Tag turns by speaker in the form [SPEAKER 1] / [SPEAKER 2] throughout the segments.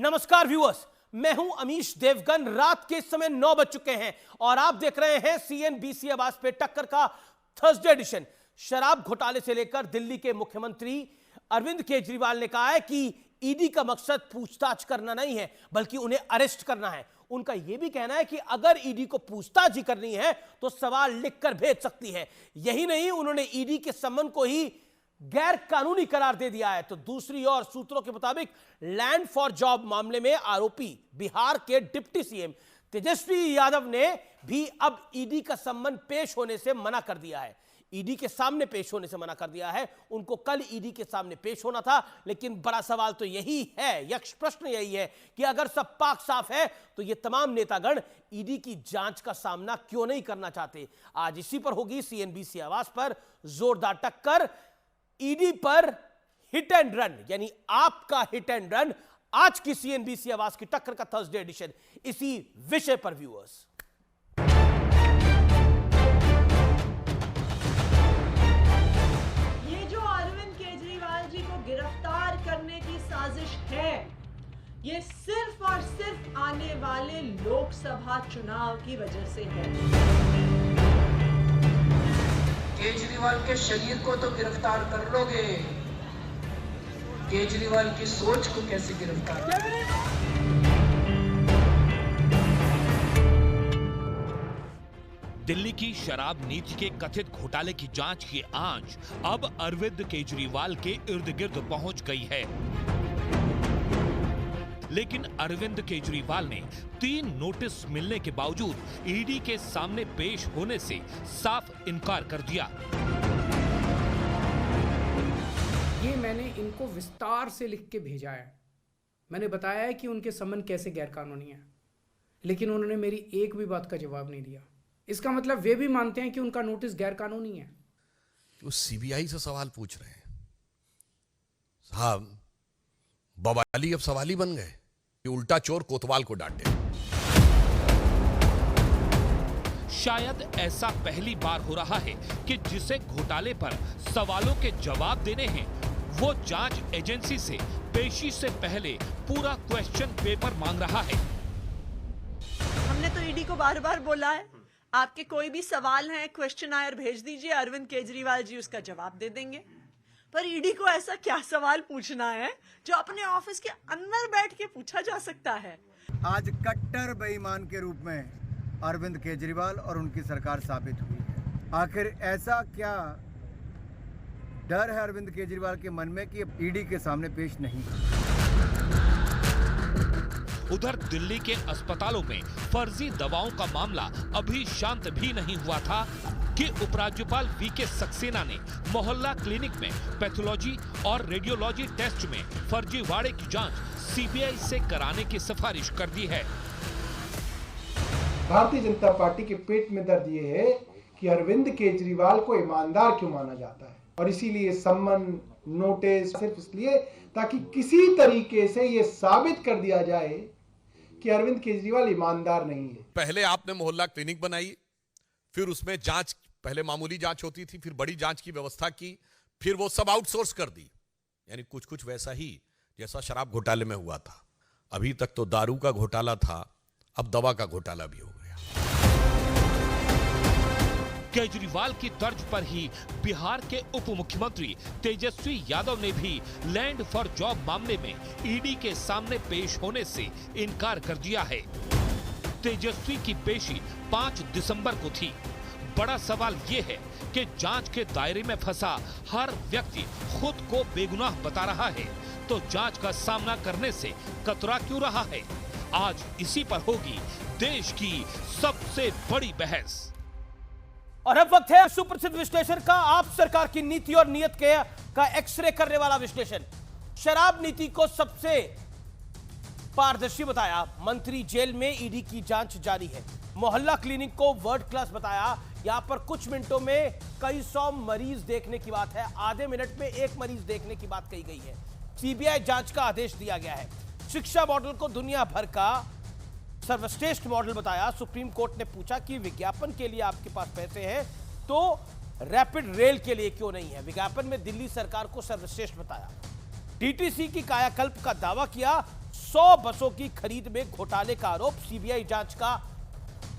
[SPEAKER 1] नमस्कार व्यूअर्स, मैं हूं अमीश देवगन। रात के समय 9 बज चुके हैं और आप देख रहे हैं CNBC आवाज पे टक्कर का थर्सडे एडिशन। शराब घोटाले से लेकर दिल्ली के मुख्यमंत्री अरविंद केजरीवाल ने कहा है कि ईडी का मकसद पूछताछ करना नहीं है बल्कि उन्हें अरेस्ट करना है। उनका यह भी कहना है कि अगर ईडी को पूछताछ ही करनी है तो सवाल लिखकर भेज सकती है। यही नहीं, उन्होंने ईडी के सम्मन को ही गैर कानूनी करार दे दिया है। तो दूसरी ओर सूत्रों के मुताबिक लैंड फॉर जॉब मामले में आरोपी बिहार के डिप्टी सीएम तेजस्वी यादव ने भी अब ईडी का सम्मन पेश होने से मना कर दिया है। ईडी के सामने पेश होने से मना कर दिया है। उनको कल ईडी के सामने पेश होना था, लेकिन बड़ा सवाल तो यही है, यक्ष प्रश्न यही है कि अगर सब पाक साफ है तो ये तमाम नेतागण ईडी की जांच का सामना क्यों नहीं करना चाहते। आज इसी पर होगी CNBC आवाज पर जोरदार टक्कर। ईडी पर हिट एंड रन, यानी आपका हिट एंड रन। आज की CNBC आवाज की टक्कर का थर्सडे एडिशन इसी विषय पर व्यूअर्स।
[SPEAKER 2] ये जो अरविंद केजरीवाल जी को गिरफ्तार करने की साजिश है, ये सिर्फ और सिर्फ आने वाले लोकसभा चुनाव की वजह से है।
[SPEAKER 3] केजरीवाल के शरीर को तो गिरफ्तार कर लोगे, केजरीवाल की सोच को कैसे गिरफ्तार करोगे?
[SPEAKER 4] दिल्ली की शराब नीति के कथित घोटाले की जांच की आंच अब अरविंद केजरीवाल के इर्द गिर्द पहुंच गई है। लेकिन अरविंद केजरीवाल ने 3 नोटिस मिलने के बावजूद ईडी के सामने पेश होने से साफ इनकार कर दिया।
[SPEAKER 5] ये मैंने इनको विस्तार से लिख के भेजा है। मैंने बताया है कि उनके सम्मन कैसे गैरकानूनी है, लेकिन उन्होंने मेरी एक भी बात का जवाब नहीं दिया। इसका मतलब वे भी मानते हैं कि उनका नोटिस गैरकानूनी है।
[SPEAKER 6] वो CBI से सवाल पूछ रहे हैं साहब। बवाली अब सवाल ही बन गए कि उल्टा चोर कोतवाल को डांटे।
[SPEAKER 4] शायद ऐसा पहली बार हो रहा है कि जिसे घोटाले पर सवालों के जवाब देने हैं, वो जांच एजेंसी से पेशी से पहले पूरा क्वेश्चन पेपर मांग रहा है।
[SPEAKER 2] हमने तो ईडी को बार बार बोला है, आपके कोई भी सवाल हैं क्वेश्चन आयर भेज दीजिए, अरविंद केजरीवाल जी उसका जवाब दे देंगे। पर ईडी को ऐसा क्या सवाल पूछना है जो अपने ऑफिस के अंदर बैठ के पूछा जा सकता है।
[SPEAKER 7] आज कट्टर बेईमान के रूप में अरविंद केजरीवाल और उनकी सरकार साबित हुई है। आखिर ऐसा क्या डर है अरविंद केजरीवाल के मन में कि ईडी के सामने पेश नहीं।
[SPEAKER 4] उधर दिल्ली के अस्पतालों में फर्जी दवाओं का मामला अभी शांत भी नहीं हुआ था कि उपराज्यपाल VK सक्सेना ने मोहल्ला क्लिनिक में पैथोलॉजी और रेडियोलॉजी टेस्ट में फर्जीवाड़े की जांच CBI से कराने की सिफारिश कर दी है।
[SPEAKER 8] भारतीय जनता पार्टी के पेट में दर्द ये है कि अरविंद केजरीवाल को ईमानदार क्यों माना जाता है, और इसीलिए सम्मन नोटिस सिर्फ इसलिए ताकि किसी तरीके से ये साबित कर दिया जाए कि अरविंद केजरीवाल ईमानदार नहीं है।
[SPEAKER 6] पहले आपने मोहल्ला क्लिनिक बनाई, फिर उसमें जांच, पहले मामूली जांच होती थी, फिर बड़ी जांच की व्यवस्था की, फिर वो सब आउटसोर्स कर दी। यानी कुछ कुछ वैसा ही जैसा शराब घोटाले में हुआ था। अभी तक तो दारू का घोटाला था, अब दवा का घोटाला भी हो गया।
[SPEAKER 4] केजरीवाल की तर्ज पर ही बिहार के उप मुख्यमंत्री तेजस्वी यादव ने भी लैंड फॉर जॉब मामले में ईडी के सामने पेश होने से इनकार कर दिया है। तेजस्वी की पेशी 5 दिसंबर को थी। बड़ा सवाल यह है कि जांच के दायरे में फंसा हर व्यक्ति खुद को बेगुनाह बता रहा है, तो जांच का सामना करने से कतरा क्यों रहा है? आज इसी पर होगी देश की सबसे बड़ी बहस।
[SPEAKER 1] और अब वक्त है सुप्रसिद्ध विश्लेषण का, आप सरकार की नीति और नीयत का एक्सरे करने वाला विश्लेषण। शराब नीति को सबसे पारदर्शी बताया, मंत्री जेल में ईडी की जांच जारी है। मोहल्ला क्लिनिक को वर्ल्ड क्लास बताया, यहां पर कुछ मिनटों में कई 100 मरीज देखने की बात है, आधे मिनट में 1 मरीज देखने की बात कही गई है। CBI जांच का आदेश दिया गया है। शिक्षा मॉडल को दुनिया भर का सर्वश्रेष्ठ मॉडल बताया। सुप्रीम कोर्ट ने पूछा कि विज्ञापन के लिए आपके पास पैसे हैं तो रैपिड रेल के लिए क्यों नहीं है। विज्ञापन में दिल्ली सरकार को सर्वश्रेष्ठ बताया। DTC की कायाकल्प का दावा किया। 100 बसों की खरीद में घोटाले का आरोप, सीबीआई जांच का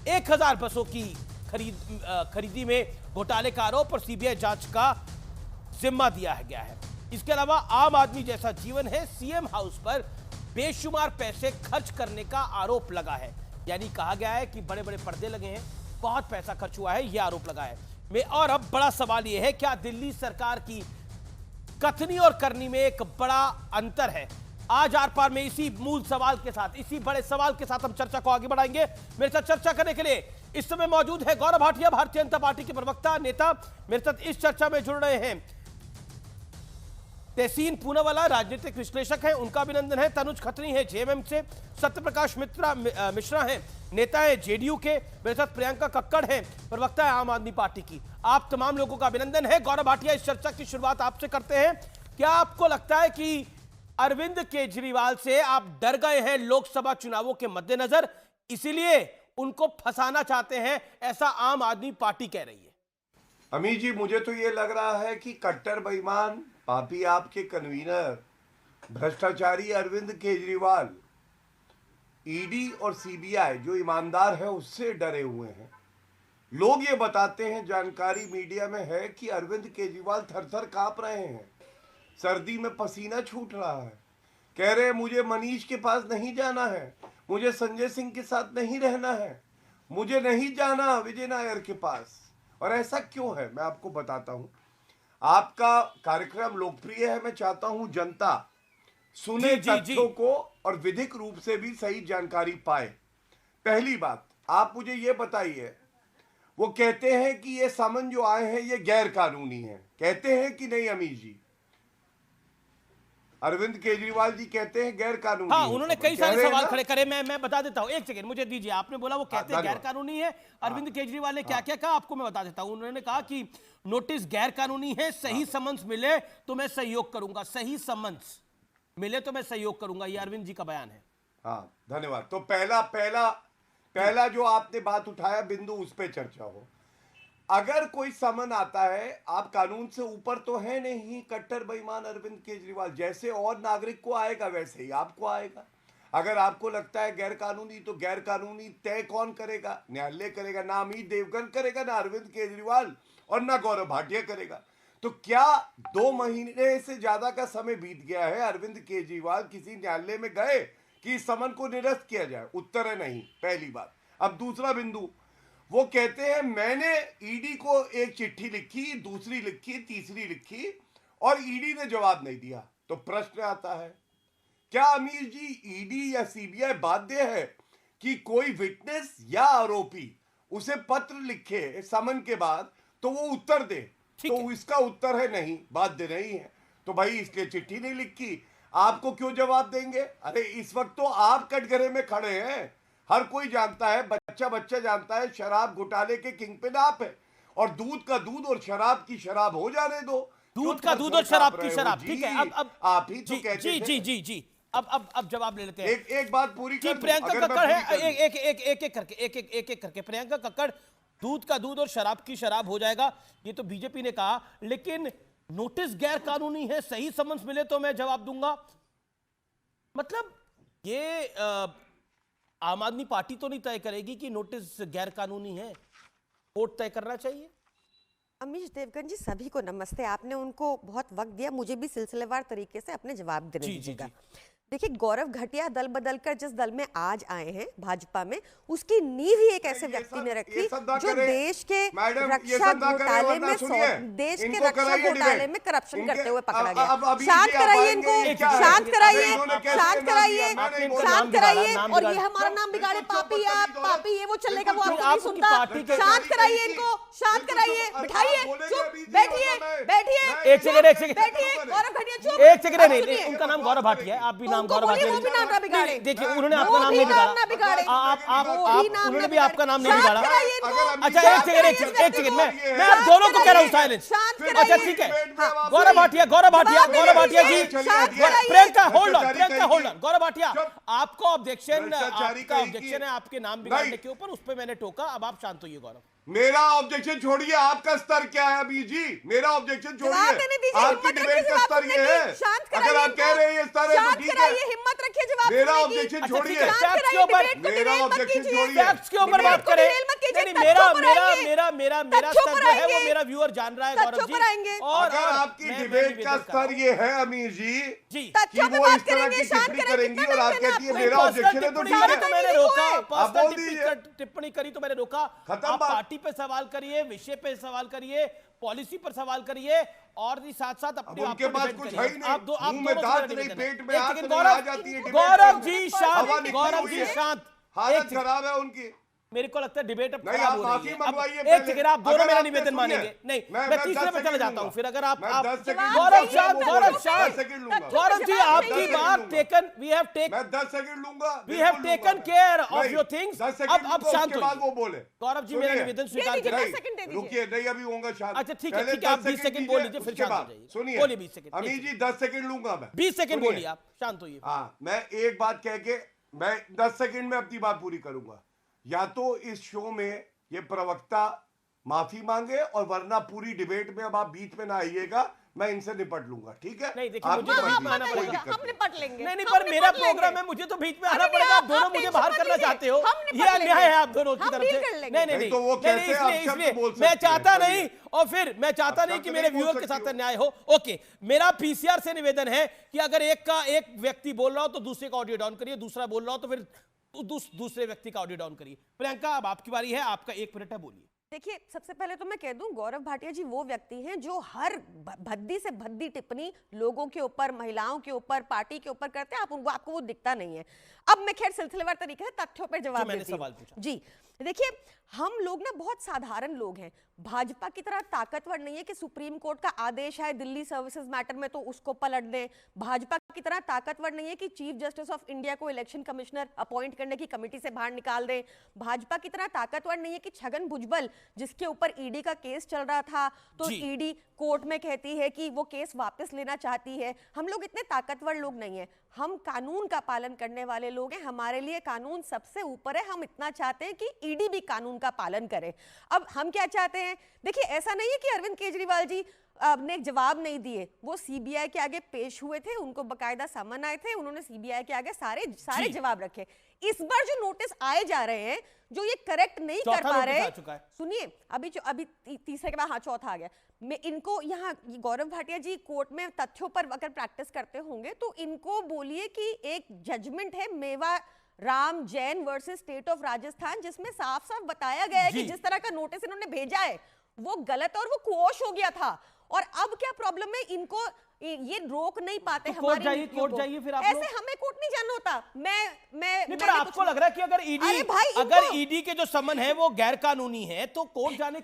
[SPEAKER 1] 1000 बसों की खरीदी में घोटाले का आरोप और सीबीआई जांच का जिम्मा दिया गया है। इसके अलावा आम आदमी जैसा जीवन है, सीएम हाउस पर बेशुमार पैसे खर्च करने का आरोप लगा है। यानी कहा गया है कि बड़े बड़े पर्दे लगे हैं, बहुत पैसा खर्च हुआ है, यह आरोप लगा है। और अब बड़ा सवाल यह है, क्या दिल्ली सरकार की कथनी और करनी में एक बड़ा अंतर है? आज आर पार में इसी मूल सवाल के साथ, इसी बड़े सवाल के साथ हम चर्चा को आगे बढ़ाएंगे। मेरे साथ चर्चा करने के लिए इस समय मौजूद है गौरव भाटिया, भारतीय जनता पार्टी के प्रवक्ता नेता। मेरे साथ इस चर्चा में जुड़ रहे हैं तहसीन पूनावाला, राजनीतिक विश्लेषक हैं, उनका अभिनंदन है। तनुज खत्री है जेएमएम से, सत्यप्रकाश मिश्रा हैं, नेता है जेडीयू के। मेरे साथ प्रियंका कक्कड़ हैं, प्रवक्ता है आम आदमी पार्टी की। आप तमाम लोगों का अभिनंदन है। गौरव भाटिया, इस चर्चा की शुरुआत आपसे करते हैं। क्या आपको लगता है कि अरविंद केजरीवाल से आप डर गए हैं लोकसभा चुनावों के मद्देनजर, इसीलिए उनको फंसाना चाहते हैं, ऐसा आम आदमी पार्टी कह रही है?
[SPEAKER 9] अमीर जी, मुझे तो ये लग रहा है कि कट्टर बेईमान पापी आपके कन्वीनर भ्रष्टाचारी अरविंद केजरीवाल ईडी और सीबीआई जो ईमानदार है उससे डरे हुए हैं। लोग ये बताते हैं, जानकारी मीडिया में है कि अरविंद केजरीवाल थर-थर कांप रहे हैं, सर्दी में पसीना छूट रहा है, कह रहे हैं मुझे मनीष के पास नहीं जाना है, मुझे संजय सिंह के साथ नहीं रहना है, मुझे नहीं जाना विजय नायर के पास। और ऐसा क्यों है मैं आपको बताता हूं। आपका कार्यक्रम लोकप्रिय है, मैं चाहता हूं जनता सुने तथ्यों को और विधिक रूप से भी सही जानकारी पाए। पहली बात, आप मुझे ये बताइए, वो कहते हैं कि ये समन जो आए हैं ये गैर कानूनी है, कहते हैं कि नहीं अमीर जी? अरविंद केजरीवाल जी कहते हैं गैर कानूनी।
[SPEAKER 1] हाँ, उन्होंने कई सारे सवाल खड़े करे। मैं बता देता हूं, एक सेकंड मुझे दीजिए। आपने बोला वो कहते हैं गैर कानूनी है। अरविंद केजरीवाल ने क्या क्या कहा आपको मैं बता देता हूं। उन्होंने कहा कि नोटिस गैर कानूनी है, सही समन्स मिले तो मैं सहयोग करूंगा, सही समन्स मिले तो मैं सहयोग करूंगा, ये अरविंद जी का बयान है।
[SPEAKER 9] हाँ, धन्यवाद। तो पहला जो आपने बात उठाया बिंदु, उस पर चर्चा हो। अगर कोई समन आता है, आप कानून से ऊपर तो है नहीं। कट्टर बेईमान अरविंद केजरीवाल जैसे और नागरिक को आएगा वैसे ही आपको आएगा। अगर आपको लगता है गैर कानूनी, तो गैर कानूनी तय कौन करेगा? न्यायालय करेगा। ना अमित देवगन करेगा, ना अरविंद केजरीवाल और ना गौरव भाटिया करेगा। तो क्या 2 महीने से ज्यादा का समय बीत गया है, अरविंद केजरीवाल किसी न्यायालय में गए कि इस समन को निरस्त किया जाए? उत्तर है नहीं, पहली बात। अब दूसरा बिंदु, वो कहते हैं मैंने ईडी को एक चिट्ठी लिखी, दूसरी लिखी, तीसरी लिखी और ईडी ने जवाब नहीं दिया। तो प्रश्न आता है, क्या अमीर जी ईडी या सीबीआई बाध्य है कि कोई विटनेस या आरोपी उसे पत्र लिखे समन के बाद तो वो उत्तर दे? तो इसका उत्तर है नहीं, बाध्य नहीं है। तो भाई इसलिए चिट्ठी नहीं लिखी, आपको क्यों जवाब देंगे? अरे इस वक्त तो आप कटघरे में खड़े हैं, हर कोई जानता है, बच्चा जानता है, शराब घोटाले के किंगपिन आप है। और दूध का दूध और शराब की शराब हो जाने दो।
[SPEAKER 1] दूध का दूध और शराब की शराब, ठीक है। अब
[SPEAKER 9] आप ही तो कहते
[SPEAKER 1] हैं। जी अब जवाब ले लेते हैं।
[SPEAKER 9] एक बात पूरी कर,
[SPEAKER 1] प्रियंका कक्कड़ है, एक करके प्रियंका कक्कड़, दूध का दूध और शराब की शराब हो जाएगा, ये तो बीजेपी ने कहा, लेकिन नोटिस गैर कानूनी है, सही समन्स मिले तो मैं जवाब दूंगा। मतलब ये आम आदमी पार्टी तो नहीं तय करेगी कि नोटिस गैर कानूनी है, कोर्ट तय करना चाहिए।
[SPEAKER 10] अमीश देवगन जी, सभी को नमस्ते। आपने उनको बहुत वक्त दिया, मुझे भी सिलसिलेवार तरीके से अपने जवाब देने दीजिएगा। देखिए, गौरव घटिया दल बदल कर जिस दल में आज आए हैं भाजपा में, उसकी नींव ही एक ऐसे व्यक्ति ने रखी जो देश के रक्षा घोटाले में करप्शन करते हुए पकड़ा गया। शांत कराइए इनको, शांत कराइए। और ये हमारा नाम बिगाड़े, पापी आप, पापी ये वो चलेगा, वो आपको नहीं सुनता। शांत कराइए इनको, शांत कराइए, बिठाइए, चुप बैठिए।
[SPEAKER 1] एक सेकंड
[SPEAKER 10] बैठिए, गौरव घटिया चुप।
[SPEAKER 1] एक सेकंड नहीं, उनका नाम गौरव भाटिया है, आप भी नाम गौरव भाटिया। देखिए, उन्होंने आपका नाम नहीं बिगाड़ा, आप उन्होंने भी आपका नाम नहीं बिगाड़ा। अच्छा एक सेकंड मैं आप दोनों को कह रहा हूँ साइलेंस। अच्छा ठीक है, गौरव भाटिया जी, प्रियंका होल्ड ऑन। गौरव भाटिया, आपको ऑब्जेक्शन है आपके नाम बिगाड़ने के ऊपर, उस पर मैंने टोका, अब आप शांत होइए गौरव।
[SPEAKER 9] मेरा ऑब्जेक्शन छोड़िए, आपका स्तर क्या है अभी जी? मेरा ऑब्जेक्शन
[SPEAKER 10] जवाब देने
[SPEAKER 9] छोड़िए,
[SPEAKER 10] दीजिए,
[SPEAKER 9] आपकी
[SPEAKER 10] हिम्मत
[SPEAKER 9] डिबेट
[SPEAKER 10] रखिए
[SPEAKER 9] का
[SPEAKER 10] जवाब
[SPEAKER 9] स्तर
[SPEAKER 10] देने
[SPEAKER 9] ये
[SPEAKER 10] की।
[SPEAKER 9] है।
[SPEAKER 10] शांत
[SPEAKER 9] अगर
[SPEAKER 10] कराइए
[SPEAKER 9] आप कह रहे हैं ये स्तर है
[SPEAKER 10] शांत
[SPEAKER 9] तो ठीक
[SPEAKER 10] कराइए,
[SPEAKER 9] है,
[SPEAKER 10] हिम्मत रखिए जवाब
[SPEAKER 9] मेरा
[SPEAKER 10] देने की।
[SPEAKER 9] ऑब्जेक्शन
[SPEAKER 1] अच्छा, ठीक
[SPEAKER 9] छोड़िए,
[SPEAKER 1] है,
[SPEAKER 10] शांत
[SPEAKER 1] फैक्ट्स के
[SPEAKER 10] कराइए,
[SPEAKER 1] ऊपर
[SPEAKER 10] डिबेट को
[SPEAKER 9] मेरा
[SPEAKER 10] डिरेल मत
[SPEAKER 9] ऑब्जेक्शन
[SPEAKER 10] कीजिए।
[SPEAKER 9] छोड़िए।
[SPEAKER 1] फैक्ट्स के ऊपर
[SPEAKER 10] डिबेट
[SPEAKER 1] बात
[SPEAKER 10] को
[SPEAKER 1] करें।
[SPEAKER 10] डिरेल मत कीजिए,
[SPEAKER 1] नहीं,
[SPEAKER 10] तथ्यों पर
[SPEAKER 1] मेरा
[SPEAKER 10] आएंगे।
[SPEAKER 1] मेरा मेरा मेरा
[SPEAKER 10] तथ्यों
[SPEAKER 1] स्तर
[SPEAKER 10] पर
[SPEAKER 1] जो है वो
[SPEAKER 10] आएंगे।
[SPEAKER 1] मेरा व्यूअर जान रहा है
[SPEAKER 10] तथ्यों
[SPEAKER 1] गौरव जी।
[SPEAKER 10] पर आएंगे।
[SPEAKER 9] अगर आपकी
[SPEAKER 1] मैं
[SPEAKER 9] डिबेट
[SPEAKER 1] निवेदन
[SPEAKER 9] का
[SPEAKER 1] कर रहा हूं।
[SPEAKER 9] स्तर ये है अमीर जी
[SPEAKER 1] जी
[SPEAKER 9] कि
[SPEAKER 10] तथ्यों पे
[SPEAKER 9] वो
[SPEAKER 10] बात
[SPEAKER 9] इस तरह
[SPEAKER 10] करेंगे,
[SPEAKER 9] की
[SPEAKER 10] शांत
[SPEAKER 9] टिप्पणी
[SPEAKER 10] करें,
[SPEAKER 9] करेंगी
[SPEAKER 10] कितना
[SPEAKER 9] और आप
[SPEAKER 10] टाइम
[SPEAKER 9] कहती है
[SPEAKER 10] आपको?
[SPEAKER 9] मेरा
[SPEAKER 1] पर्सनल
[SPEAKER 9] ऑब्जेक्शन है तो
[SPEAKER 1] टिप्पणी
[SPEAKER 9] ठीक
[SPEAKER 1] करी
[SPEAKER 9] है।
[SPEAKER 1] तो मैंने
[SPEAKER 10] नहीं
[SPEAKER 1] रोका,
[SPEAKER 10] है।
[SPEAKER 9] आप बोल
[SPEAKER 1] पर्सनल
[SPEAKER 9] दीजिए।
[SPEAKER 1] टिप्पणी करी तो मैंने रोका।
[SPEAKER 9] खत्म
[SPEAKER 1] आप
[SPEAKER 9] बात।
[SPEAKER 1] पार्टी पे सवाल करिए, विषय पे सवाल करिए, पॉलिसी पर सवाल करिए और भी साथ साथ
[SPEAKER 9] अब
[SPEAKER 1] अपने आप
[SPEAKER 9] उनके
[SPEAKER 1] को
[SPEAKER 9] पास
[SPEAKER 1] डिफेंड
[SPEAKER 9] कुछ
[SPEAKER 1] करिए।
[SPEAKER 9] है ही नहीं।
[SPEAKER 1] आप
[SPEAKER 9] मुंह में
[SPEAKER 1] दोनों से
[SPEAKER 9] दांत
[SPEAKER 1] मेरा
[SPEAKER 9] नहीं,
[SPEAKER 1] निवेदन
[SPEAKER 9] पेट
[SPEAKER 1] है।
[SPEAKER 9] में
[SPEAKER 1] एक
[SPEAKER 9] आंत
[SPEAKER 1] सेकंड,
[SPEAKER 9] नहीं,
[SPEAKER 1] गौरव
[SPEAKER 9] आ जाती है डिबेट
[SPEAKER 1] गौरव
[SPEAKER 9] करने।
[SPEAKER 1] जी
[SPEAKER 9] हवा
[SPEAKER 1] शांत,
[SPEAKER 9] निकली
[SPEAKER 1] गौरव
[SPEAKER 9] हुई
[SPEAKER 1] जी
[SPEAKER 9] है।
[SPEAKER 1] शांत।
[SPEAKER 9] हालत
[SPEAKER 1] एक सेकंड,
[SPEAKER 9] खराब है उनकी।
[SPEAKER 1] मेरे को लगता है डिबेट अब
[SPEAKER 9] नहीं,
[SPEAKER 1] खराब
[SPEAKER 9] आप
[SPEAKER 1] हो
[SPEAKER 9] माफी
[SPEAKER 1] रही है।
[SPEAKER 9] मंगवाइए
[SPEAKER 1] अब एक
[SPEAKER 9] पहले।
[SPEAKER 1] सेकंड, आप दोनों
[SPEAKER 9] अगर
[SPEAKER 1] मेरा
[SPEAKER 9] आपने
[SPEAKER 1] निवेदन
[SPEAKER 9] सुनिए,
[SPEAKER 1] मानेंगे नहीं,
[SPEAKER 9] मैं
[SPEAKER 1] मैं
[SPEAKER 9] 10
[SPEAKER 1] तीसरे पे चला
[SPEAKER 9] सेकंड
[SPEAKER 1] जाता हूं।
[SPEAKER 9] लूंगा।
[SPEAKER 1] फिर अगर आप
[SPEAKER 9] मैं 10 सेकंड
[SPEAKER 1] गौरव
[SPEAKER 9] लूंगा।
[SPEAKER 1] शांत,
[SPEAKER 9] मैं
[SPEAKER 1] गौरव
[SPEAKER 9] 10
[SPEAKER 1] शांत।
[SPEAKER 9] सेकंड लूंगा।
[SPEAKER 1] गौरव जी
[SPEAKER 10] जवाब
[SPEAKER 1] आपकी
[SPEAKER 10] नहीं
[SPEAKER 1] बात
[SPEAKER 9] लूंगा।
[SPEAKER 1] टेकन, वी हैव टेक
[SPEAKER 9] मैं 10 सेकंड लूंगा।
[SPEAKER 1] We have taken care of your things.
[SPEAKER 9] 10
[SPEAKER 1] अब
[SPEAKER 9] सेकंड
[SPEAKER 1] शांत
[SPEAKER 9] उसके बाद
[SPEAKER 1] होइए।
[SPEAKER 9] वो बोले।
[SPEAKER 1] गौरव जी मेरा
[SPEAKER 9] सुनिए।
[SPEAKER 1] निवेदन स्वीकार
[SPEAKER 10] दीजिए,
[SPEAKER 1] करें।
[SPEAKER 10] 10 सेकंड दे दीजिए।
[SPEAKER 9] रुकिए, नहीं अभी होगा शांत।
[SPEAKER 1] अच्छा, ठीक है,
[SPEAKER 9] पहले
[SPEAKER 1] ठीक है, आप
[SPEAKER 9] 10
[SPEAKER 1] 20 सेकंड बोल लीजिए, फिर
[SPEAKER 9] उसके
[SPEAKER 1] शांत हो
[SPEAKER 9] बाद।
[SPEAKER 1] जाइए।
[SPEAKER 9] सुनिए,
[SPEAKER 1] बोलिए 20 सेकंड,
[SPEAKER 9] अमीर जी 10 सेकंड लूंगा मैं।
[SPEAKER 1] 20 सेकंड
[SPEAKER 9] सुनिए।
[SPEAKER 1] बोलिए, आप शांत होइए।
[SPEAKER 9] हाँ, मैं एक बात कह के मैं 10 सेकंड में अपनी बात पूरी करूंगा। या तो इस शो में ये प्रवक्ता माफी मांगे और वरना पूरी डिबेट में अब आप बीच में ना आइएगा, मैं इनसे निपट लूंगा, ठीक है?
[SPEAKER 1] नहीं, देखिए,
[SPEAKER 9] आपकी
[SPEAKER 1] मुझे तो
[SPEAKER 9] मर्जी,
[SPEAKER 1] बीच में आना
[SPEAKER 9] कोई
[SPEAKER 1] पड़ेगा।
[SPEAKER 9] दिक्कत
[SPEAKER 10] हम
[SPEAKER 9] नहीं।
[SPEAKER 10] निपट लेंगे।
[SPEAKER 1] नहीं नहीं,
[SPEAKER 10] हम
[SPEAKER 1] पर मेरा
[SPEAKER 10] निपट लेंगे।
[SPEAKER 1] प्रोग्राम है, मुझे तो बीच में आना
[SPEAKER 10] अरे नहीं,
[SPEAKER 1] पड़ेगा।
[SPEAKER 10] आप
[SPEAKER 1] दोनों मुझे
[SPEAKER 10] टेंशन
[SPEAKER 1] बाहर
[SPEAKER 10] मत
[SPEAKER 1] करना
[SPEAKER 10] लीजिए।
[SPEAKER 1] चाहते हो,
[SPEAKER 10] हम निपट
[SPEAKER 1] ये अन्याय है
[SPEAKER 10] लेंगे।
[SPEAKER 1] आप दोनों की
[SPEAKER 10] हम
[SPEAKER 1] तरफ
[SPEAKER 10] डील
[SPEAKER 1] से।
[SPEAKER 10] कर लेंगे।
[SPEAKER 1] नहीं नहीं
[SPEAKER 9] नहीं,
[SPEAKER 1] नहीं,
[SPEAKER 9] तो वो
[SPEAKER 1] नहीं,
[SPEAKER 9] कैसे आप शब्द
[SPEAKER 1] इसलिए
[SPEAKER 9] बोल
[SPEAKER 1] मैं
[SPEAKER 9] सकती हैं?
[SPEAKER 1] चाहता
[SPEAKER 9] चलिए।
[SPEAKER 1] नहीं, और फिर मैं चाहता
[SPEAKER 9] आप
[SPEAKER 1] नहीं कि
[SPEAKER 9] शब्द
[SPEAKER 1] मेरे
[SPEAKER 9] नहीं बोल
[SPEAKER 1] व्यूअर के
[SPEAKER 9] सकती
[SPEAKER 1] साथ
[SPEAKER 9] हो।
[SPEAKER 1] अन्याय हो। ओके, मेरा पीसीआर से निवेदन है कि अगर एक व्यक्ति बोल रहा हो तो दूसरे का ऑडियो डाउन करिए, दूसरा बोल रहा हो तो फिर दूसरे व्यक्ति का ऑडियो डाउन करिए। प्रियंका, अब आपकी बारी है, आपका 1 मिनट है, बोलिए।
[SPEAKER 10] देखिए, सबसे पहले तो मैं कह दूं, गौरव भाटिया जी वो व्यक्ति हैं जो हर भद्दी से भद्दी टिप्पणी लोगों के ऊपर, महिलाओं के ऊपर, पार्टी के ऊपर करते हैं। आपको वो दिखता नहीं है। अब मैं खैर सिलसिलेवार तरीके से तथ्यों पर जवाब
[SPEAKER 1] मैंने
[SPEAKER 10] देती हूं।
[SPEAKER 1] सवाल पूछा।
[SPEAKER 10] जी, देखिए, हम लोग ना बहुत साधारण लोग हैं। भाजपा की तरह ताकतवर नहीं है कि सुप्रीम कोर्ट का आदेश है दिल्ली सर्विसेज मैटर में तो उसको पलट दें। भाजपा की तरह ताकतवर नहीं है कि चीफ जस्टिस ऑफ इंडिया को इलेक्शन कमिश्नर अपॉइंट करने की कमेटी से बाहर निकाल दें। भाजपा की तरह ताकतवर नहीं है कि छगन भुजबल, जिसके ऊपर ईडी का केस चल रहा था, तो
[SPEAKER 1] जी।
[SPEAKER 10] ईडी कोर्ट में कहती है कि वो केस वापस लेना चाहती है। हम लोग इतने ताकतवर लोग नहीं है। हम कानून का पालन करने वाले लोग हैं। हमारे लिए कानून सबसे ऊपर है। हम इतना चाहते हैं कि ईडी भी कानून का पालन करे। अब हम क्या चाहते हैं? देखिए, ऐसा नहीं है कि अरविंद केजरीवाल जी ने जवाब नहीं दिए। वो सीबीआई के आगे पेश हुए थे, उनको बकायदा समन आए थे, उन्होंने सीबीआई के आगे सारे जवाब रखे। इस बार जो नोटिस आए जा रहे हैं, जो ये करेक्ट नहीं कर पा रहे, सुनिए, अभी तीसरे के बाद, हाँ, चौथा आ गया। मैं इनको यहाँ, गौरव भाटिया जी कोर्ट में तथ्यों पर अगर प्रैक्टिस करते होंगे तो इनको बोलिए कि एक जजमेंट है मेवा Ram Jain versus state of Rajasthan, जिसमें साफ साफ बताया गया है कि जिस तरह का नोटिस इन्होंने भेजा है वो गलत और वो क्वॉश हो गया था। और अब क्या प्रॉब्लम है, इनको ये रोक नहीं पाते
[SPEAKER 1] तो
[SPEAKER 10] हमारी
[SPEAKER 1] कोर्ट जाइए फिर आप
[SPEAKER 10] ऐसे
[SPEAKER 1] लोग।
[SPEAKER 10] हमें कोर्ट नहीं जाना होता।
[SPEAKER 1] नहीं, पर आपको लग रहा है कि अगर ईडी के जो समन है वो गैर कानूनी है तो कोर्ट जाने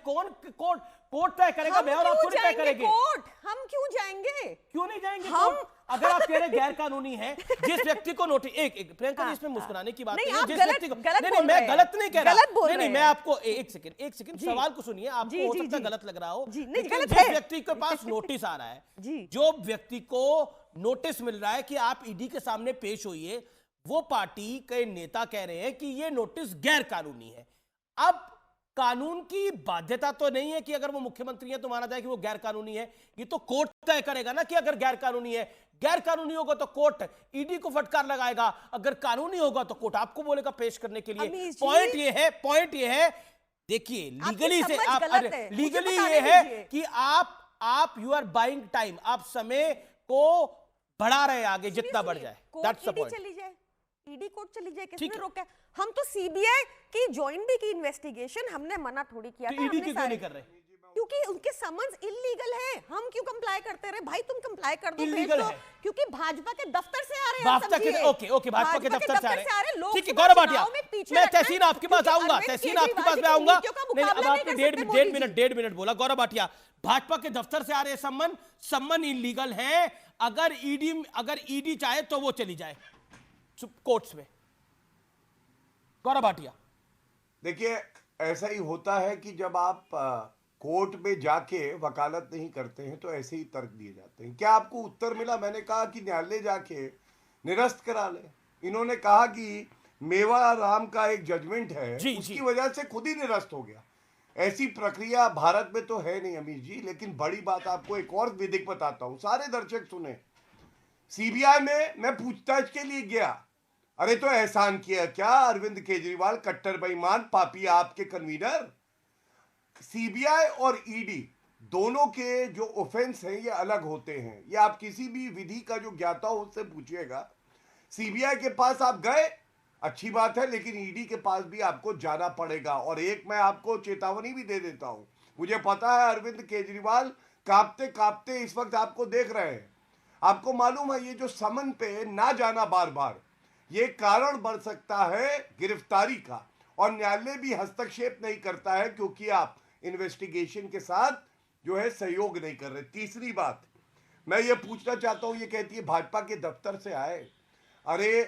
[SPEAKER 1] कोर्ट तय करेगा, मैं और आप थोड़ी तय करेंगे।
[SPEAKER 10] हम क्यों जाएंगे?
[SPEAKER 1] क्यों नहीं जाएंगे कोर्ट? अगर आप कह रहे गैर कानूनी है, जिस व्यक्ति को नोटिस, एक प्रियंका जी, इसमें मुस्कुराने की बात नहीं है, जिस व्यक्ति को, नहीं मैं गलत नहीं कह रहा, नहीं मैं आपको एक सेकंड सवाल को सुनिए, आपको हो सकता है गलत लग रहा हो, लेकिन जिस व्यक्ति के पास नोटिस आ रहा है, जो व्यक्ति को नोटिस मिल रहा है कि आप ईडी के सामने पेश होइए, वो पार्टी के नेता कह रहे हैं कि ये नोटिस गैर कानूनी है। अब कानून की बाध्यता तो नहीं है कि अगर वो मुख्यमंत्री है तो माना जाए कि वो गैर कानूनी है। ये तो कोर्ट तय करेगा ना कि अगर गैर कानूनी है। गैर कानूनी होगा तो कोर्ट ईडी को फटकार लगाएगा, अगर कानूनी होगा तो कोर्ट आपको बोलेगा पेश करने के लिए। पॉइंट ये है, देखिए, लीगली से आप, लीगली ये है कि आप यू आर बाइंग टाइम, आप समय को बढ़ा रहे हैं आगे जितना बढ़ जाए। That's the point.
[SPEAKER 10] चली जाए, ईडी कोर्ट चली जाए, किसने रोका? हम तो सीबीआई की ज्वाइन भी की इन्वेस्टिगेशन, हमने मना थोड़ी किया था।
[SPEAKER 1] ईडी क्यों नहीं कर रहे?
[SPEAKER 10] क्योंकि उनके समन्स इल्लीगल है। हम क्यों कंप्लाई करते रहे? भाई तुम कंप्लाई कर दो,
[SPEAKER 1] इल्लीगल है
[SPEAKER 10] क्योंकि भाजपा के दफ्तर से आ रहे हैं।
[SPEAKER 1] भाजपा के दफ्तर से आ रहे हैं। ठीक है, गौरव भाटिया, मैं तहसीन आपके पास आऊंगा, मैं आऊंगा। नहीं, अब आपने 1.5 मिनट बोला। गौरव भाटिया, भाजपा के दफ्तर से आ रहे सम्मन इल्लीगल है। अगर ईडी चाहे तो वो चली जाए कोर्ट्स में। गौरव भाटिया,
[SPEAKER 9] देखिए, ऐसा ही होता है कि जब आप कोर्ट में जाके वकालत नहीं करते हैं तो ऐसे ही तर्क दिए जाते हैं। क्या आपको उत्तर मिला? मैंने कहा कि न्यायालय जाके निरस्त करा ले। इन्होंने कहा कि मेवा राम का एक जजमेंट है, उसकी वजह से खुद ही निरस्त हो गया। ऐसी प्रक्रिया भारत में तो है नहीं अमीर जी। लेकिन बड़ी बात आपको एक और विधिक बताता हूं, सारे दर्शक सुने। सीबीआई में मैं पूछताछ के लिए गया, अरे तो एहसान किया क्या अरविंद केजरीवाल, कट्टर बेईमान पापी आपके कन्वीनर। सीबीआई और ईडी दोनों के जो ऑफेंस हैं ये अलग होते हैं, ये आप किसी भी विधि का जो ज्ञाता हो उससे पूछिएगा। सीबीआई के पास आप गए, अच्छी बात है, लेकिन ईडी के पास भी आपको जाना पड़ेगा। और एक मैं आपको चेतावनी भी दे देता हूं, मुझे पता है अरविंद केजरीवाल कांपते कांपते इस वक्त आपको देख रहे हैं। आपको मालूम है ये जो समन पे ना जाना बार बार, ये कारण बन सकता है गिरफ्तारी का, और न्यायालय भी हस्तक्षेप नहीं करता है क्योंकि आप इन्वेस्टिगेशन के साथ जो है सहयोग नहीं कर रहे। तीसरी बात मैं ये पूछना चाहता हूं, ये कहती है भाजपा के दफ्तर से आए, अरे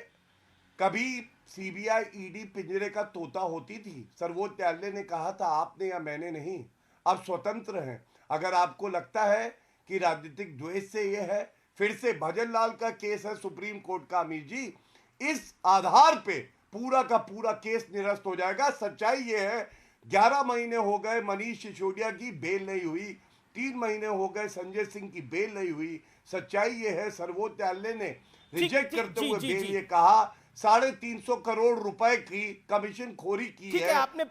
[SPEAKER 9] कभी सीबीआई ईडी पिंजरे का तोता होती थी? सर्वोच्च न्यायालय ने कहा था, आपने या मैंने नहीं, अब स्वतंत्र हैं। अगर आपको लगता है कि राजनीतिक द्वेष से ये है, फिर से भजन लाल का केस है सुप्रीम कोर्ट का अमीर जी, इस आधार पे पूरा का पूरा केस निरस्त हो जाएगा। सच्चाई ये है 11 महीने हो गए मनीष सिसोदिया की बेल नहीं हुई, 3 महीने हो गए संजय सिंह की बेल नहीं हुई। सच्चाई ये है सर्वोच्च न्यायालय ने रिजेक्ट करते हुए बेल ये कहा 350 करोड़ रुपए की कमीशन खोरी की है।
[SPEAKER 1] आपने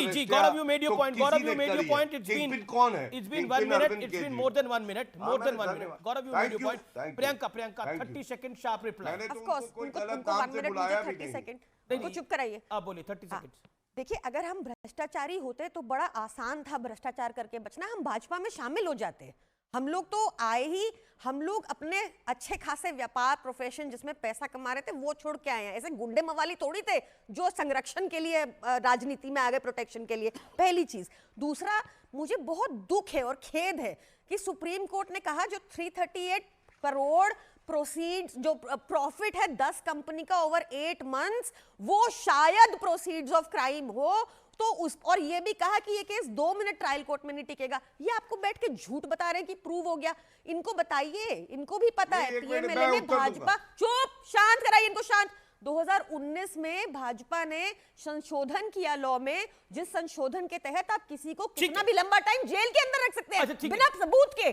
[SPEAKER 1] जी Gaurav, you made your point, Gaurav you made your point.
[SPEAKER 9] कौन है?
[SPEAKER 1] It's been 1 minute, it's been more than 1 minute, more than 1 minute. Gaurav you made your point. Priyanka 30 second sharp reply.
[SPEAKER 10] Of course, उनको 1 मिनट मुझे 30 second उनको चुप कराइए।
[SPEAKER 1] आप बोलिए 30 second.
[SPEAKER 10] देखिए, अगर हम भ्रष्टाचारी होते तो बड़ा आसान था भ्रष्टाचार करके बचना, हम भाजपा में शामिल हो जाते। हम लोग तो आए ही, हम लोग अपने अच्छे खासे व्यापार प्रोफेशन जिसमें पैसा कमा रहे थे वो छोड़ के आए हैं। ऐसे गुंडे मवाली थोड़ी थे जो संरक्षण के लिए राजनीति में आ गए, प्रोटेक्शन के लिए। पहली चीज। दूसरा, मुझे बहुत दुख है और खेद है कि सुप्रीम कोर्ट ने कहा जो 338 करोड़ प्रोसीड्स, जो प्रॉफिट है 10 कंपनी का ओवर 8 मंथ्स, वो शायद प्रोसीड्स ऑफ क्राइम हो तो उस, और ये भी कहा कि ये केस 2 मिनट ट्रायल कोर्ट में नहीं टिकेगा। ये आपको बैठ के झूठ बता रहे हैं कि प्रूव हो गया। इनको बताइए, इनको भी पता है पीएमएलए ने भाजपा, चुप, शांत कराइए इनको, शांत। 2019 में भाजपा ने संशोधन किया लॉ में, जिस संशोधन के तहत आप किसी को कितना भी लंबा टाइम जेल के अंदर रख सकते हैं बिना सबूत के।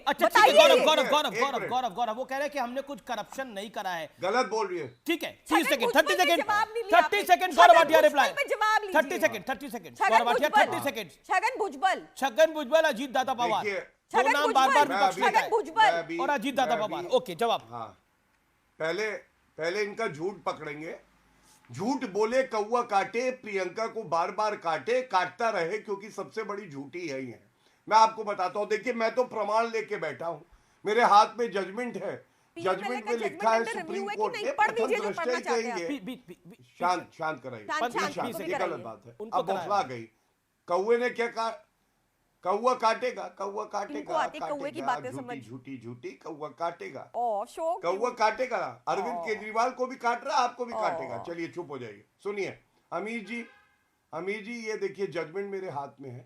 [SPEAKER 1] गौरव वो कह रहे हैं कि हमने कुछ करप्शन नहीं करा है।
[SPEAKER 9] गलत बोल रही है।
[SPEAKER 1] ठीक है, 30 second Gaurav Bhatia reply. 30 second Gaurav Bhatia, 30 second. Chhagan Bhujbal, Ajit Dada Pawar, दो नाम बार-बार
[SPEAKER 10] छगन भुजबल
[SPEAKER 1] और अजीत दादा पवार। ओके, जवाब।
[SPEAKER 9] हाँ, पहले इनका झूठ पकड़ेंगे। झूठ बोले कौवा काटे, प्रियंका को बार बार काटे, काटता रहे, क्योंकि सबसे बड़ी झूठी यही है। मैं आपको बताता हूं, देखिए मैं तो प्रमाण लेके बैठा हूं, मेरे हाथ में जजमेंट है, जजमेंट में लिखा है सुप्रीम कोर्ट ने प्रथम दृष्टया कहेंगे। शांत कराइए, ये गलत बात है। अब बौखला गई। कौवे ने क्या कहा? कौवा काटेगा, कौवा काटेगा,
[SPEAKER 10] कौवे की बातें समझ,
[SPEAKER 9] झूठी कौवा काटेगा,
[SPEAKER 10] शौक
[SPEAKER 9] कौवा काटेगा। अरविंद केजरीवाल को भी काट रहा, आपको भी काटेगा। चलिए चुप हो जाइए। सुनिए अमीर जी, ये देखिए जजमेंट मेरे हाथ में है।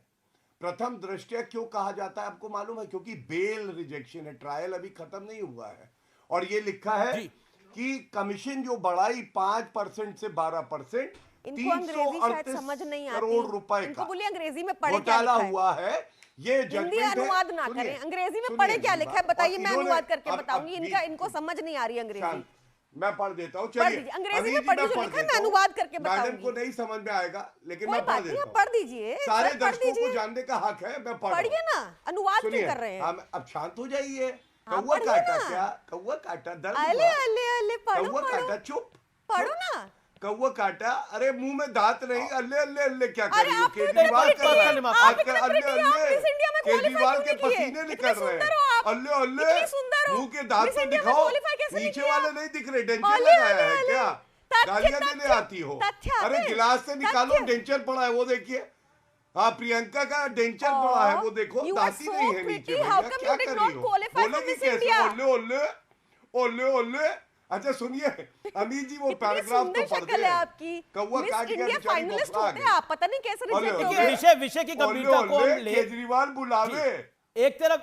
[SPEAKER 9] प्रथम दृष्टया क्यों कहा जाता है आपको मालूम है? क्योंकि बेल रिजेक्शन है, ट्रायल अभी खत्म नहीं हुआ है। और ये लिखा है कि कमीशन जो बढ़ाई 5% से 12%,
[SPEAKER 10] इनको अंग्रेजी शायद समझ नहीं आती,
[SPEAKER 9] करोड़ रुपए
[SPEAKER 10] इनको बोलिए अंग्रेजी में पढ़े क्या
[SPEAKER 9] घोटाला
[SPEAKER 10] लिखा है।
[SPEAKER 9] हुआ है। ये
[SPEAKER 10] हिंदी अनुवाद ना करें, अंग्रेजी में पढ़े क्या लिखा है बताइए, मैं अनुवाद करके बताऊंगी। इनको समझ नहीं आ रही अंग्रेजी।
[SPEAKER 9] मैं पढ़ देता हूँ, चलिए
[SPEAKER 10] अंग्रेजी में पढ़ दीजिए, मैं अनुवाद करके बताऊंगी।
[SPEAKER 9] मैडम को नहीं समझ में आएगा, लेकिन मैं
[SPEAKER 10] पढ़ देता हूँ। पढ़ दीजिए,
[SPEAKER 9] सारे दर्शकों को जानने का हक है, मैं
[SPEAKER 10] पढ़िए ना, अनुवाद क्यों कर रहे हैं?
[SPEAKER 9] अब शांत हो जाइए। कौवा काटा क्या? कौवा काटा, कौवा काटा, चुप,
[SPEAKER 10] पढ़ो ना।
[SPEAKER 9] कौवा काटा, अरे मुंह में दांत नहीं, अल्ले क्या कर रही हो?
[SPEAKER 10] केजरीवाल
[SPEAKER 9] कर रहा है आजकल, अल्ले केजरीवाल के पसीने निकल रहे हैं, अल्ले मुंह के दांत तो दिखाओ, नीचे वाले नहीं दिख रहे। डेंचर लगाया है क्या? गालियां देने आती हो? अरे गिलास से निकालो, डेंचर पड़ा है वो देखिए। हाँ, प्रियंका का डेंचर पड़ा है वो देखो, दांती नहीं है नीचे। क्या कर रही हो? बोलेगी कैसे? ओले। अच्छा सुनिए अमीर जी, वो पैराग्राफ तो पढ़ दे।
[SPEAKER 10] आपकी
[SPEAKER 9] कौवा काट गया,
[SPEAKER 10] फाइनलिस्ट होते हैं आप, पता नहीं कैसे रिजेक्ट हो
[SPEAKER 1] गए। विषय की गंभीरता को हम ले,
[SPEAKER 9] केजरीवाल बुलावे
[SPEAKER 1] एक तरफ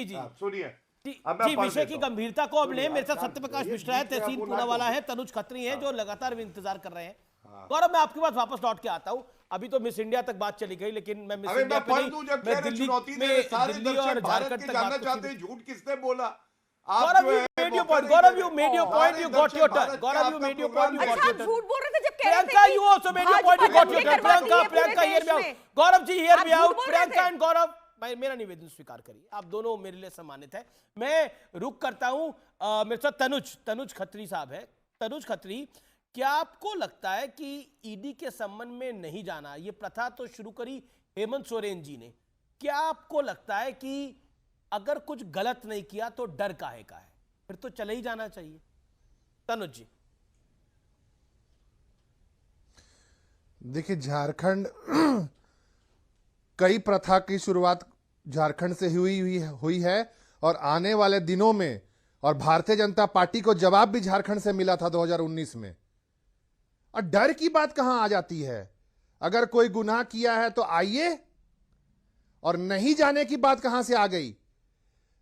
[SPEAKER 1] जी
[SPEAKER 9] सुनिए
[SPEAKER 1] जी, विषय की गंभीरता को अब ले। मेरे साथ सत्यप्रकाश मिश्रा है, तहसीन पूनावाला है, तनुज खत्री है, जो लगातार इंतजार कर रहे हैं। गौरव, मैं आपके पास वापस लौट के आता हूं। अभी तो मिस इंडिया तक बात चली गई, लेकिन मैं मिस
[SPEAKER 9] अरे
[SPEAKER 1] इंडिया
[SPEAKER 9] मैं
[SPEAKER 1] पे
[SPEAKER 9] पढ़
[SPEAKER 1] नहीं,
[SPEAKER 9] दूं जब
[SPEAKER 1] मैं
[SPEAKER 9] कह रहे
[SPEAKER 1] दिल्ली
[SPEAKER 9] चुनौती दे
[SPEAKER 1] में
[SPEAKER 9] रहे सारे
[SPEAKER 1] दिल्ली और
[SPEAKER 9] दर्शक भारत
[SPEAKER 1] झारखंड
[SPEAKER 9] के
[SPEAKER 1] तक
[SPEAKER 9] जानना
[SPEAKER 1] बात
[SPEAKER 9] चाहते हैं झूठ किसने बोला। आप
[SPEAKER 1] गौरव,
[SPEAKER 9] जो
[SPEAKER 1] you
[SPEAKER 9] है
[SPEAKER 1] made your
[SPEAKER 9] मौका
[SPEAKER 1] point.
[SPEAKER 9] नहीं
[SPEAKER 1] गौरव,
[SPEAKER 9] दे
[SPEAKER 1] you
[SPEAKER 9] रहे।
[SPEAKER 1] made your
[SPEAKER 9] सारे
[SPEAKER 1] point. You got
[SPEAKER 9] दर्शक
[SPEAKER 1] your turn.
[SPEAKER 9] भारत के
[SPEAKER 1] गौरव, you
[SPEAKER 9] आपका
[SPEAKER 1] made your
[SPEAKER 9] programme
[SPEAKER 1] point. You
[SPEAKER 9] देख
[SPEAKER 1] got
[SPEAKER 10] अच्छा,
[SPEAKER 1] your
[SPEAKER 10] आप
[SPEAKER 1] turn.
[SPEAKER 10] झूठ बोल रहे थे जब कह रहे थे
[SPEAKER 1] प्रियंका,
[SPEAKER 10] कि
[SPEAKER 1] you also made your point. You
[SPEAKER 10] Bhajpa
[SPEAKER 1] got your
[SPEAKER 10] धमकी
[SPEAKER 1] turn.
[SPEAKER 10] करवाती है
[SPEAKER 1] प्रियंका,
[SPEAKER 10] पूरे
[SPEAKER 1] hear me
[SPEAKER 10] देश
[SPEAKER 1] out.
[SPEAKER 10] में।
[SPEAKER 1] गौरव जी, hear
[SPEAKER 10] आप
[SPEAKER 1] me
[SPEAKER 10] झूठ
[SPEAKER 1] out.
[SPEAKER 10] बोल रहे
[SPEAKER 1] प्रियंका
[SPEAKER 10] थे।
[SPEAKER 1] एंड गौरव, मेरा निवेदन स्वीकार करिए। आप दोनों मेरे लिए सम्मानित है। मैं रुक करता हूं, मेरे साथ तनुज खत्री साहब है। तनुज खत्री, क्या आपको लगता है कि ईडी के संबंध में नहीं जाना, ये प्रथा तो शुरू करी हेमंत सोरेन जी ने, क्या आपको लगता है कि अगर कुछ गलत नहीं किया तो डर काहे का है, फिर तो चले ही जाना चाहिए? तनुज जी।
[SPEAKER 11] देखिए, झारखंड कई प्रथा की शुरुआत झारखंड से हुई है और आने वाले दिनों में, और भारतीय जनता पार्टी को जवाब भी झारखंड से मिला था 2019 में। और डर की बात कहां आ जाती है? अगर कोई गुनाह किया है तो आइए, और नहीं जाने की बात कहां से आ गई?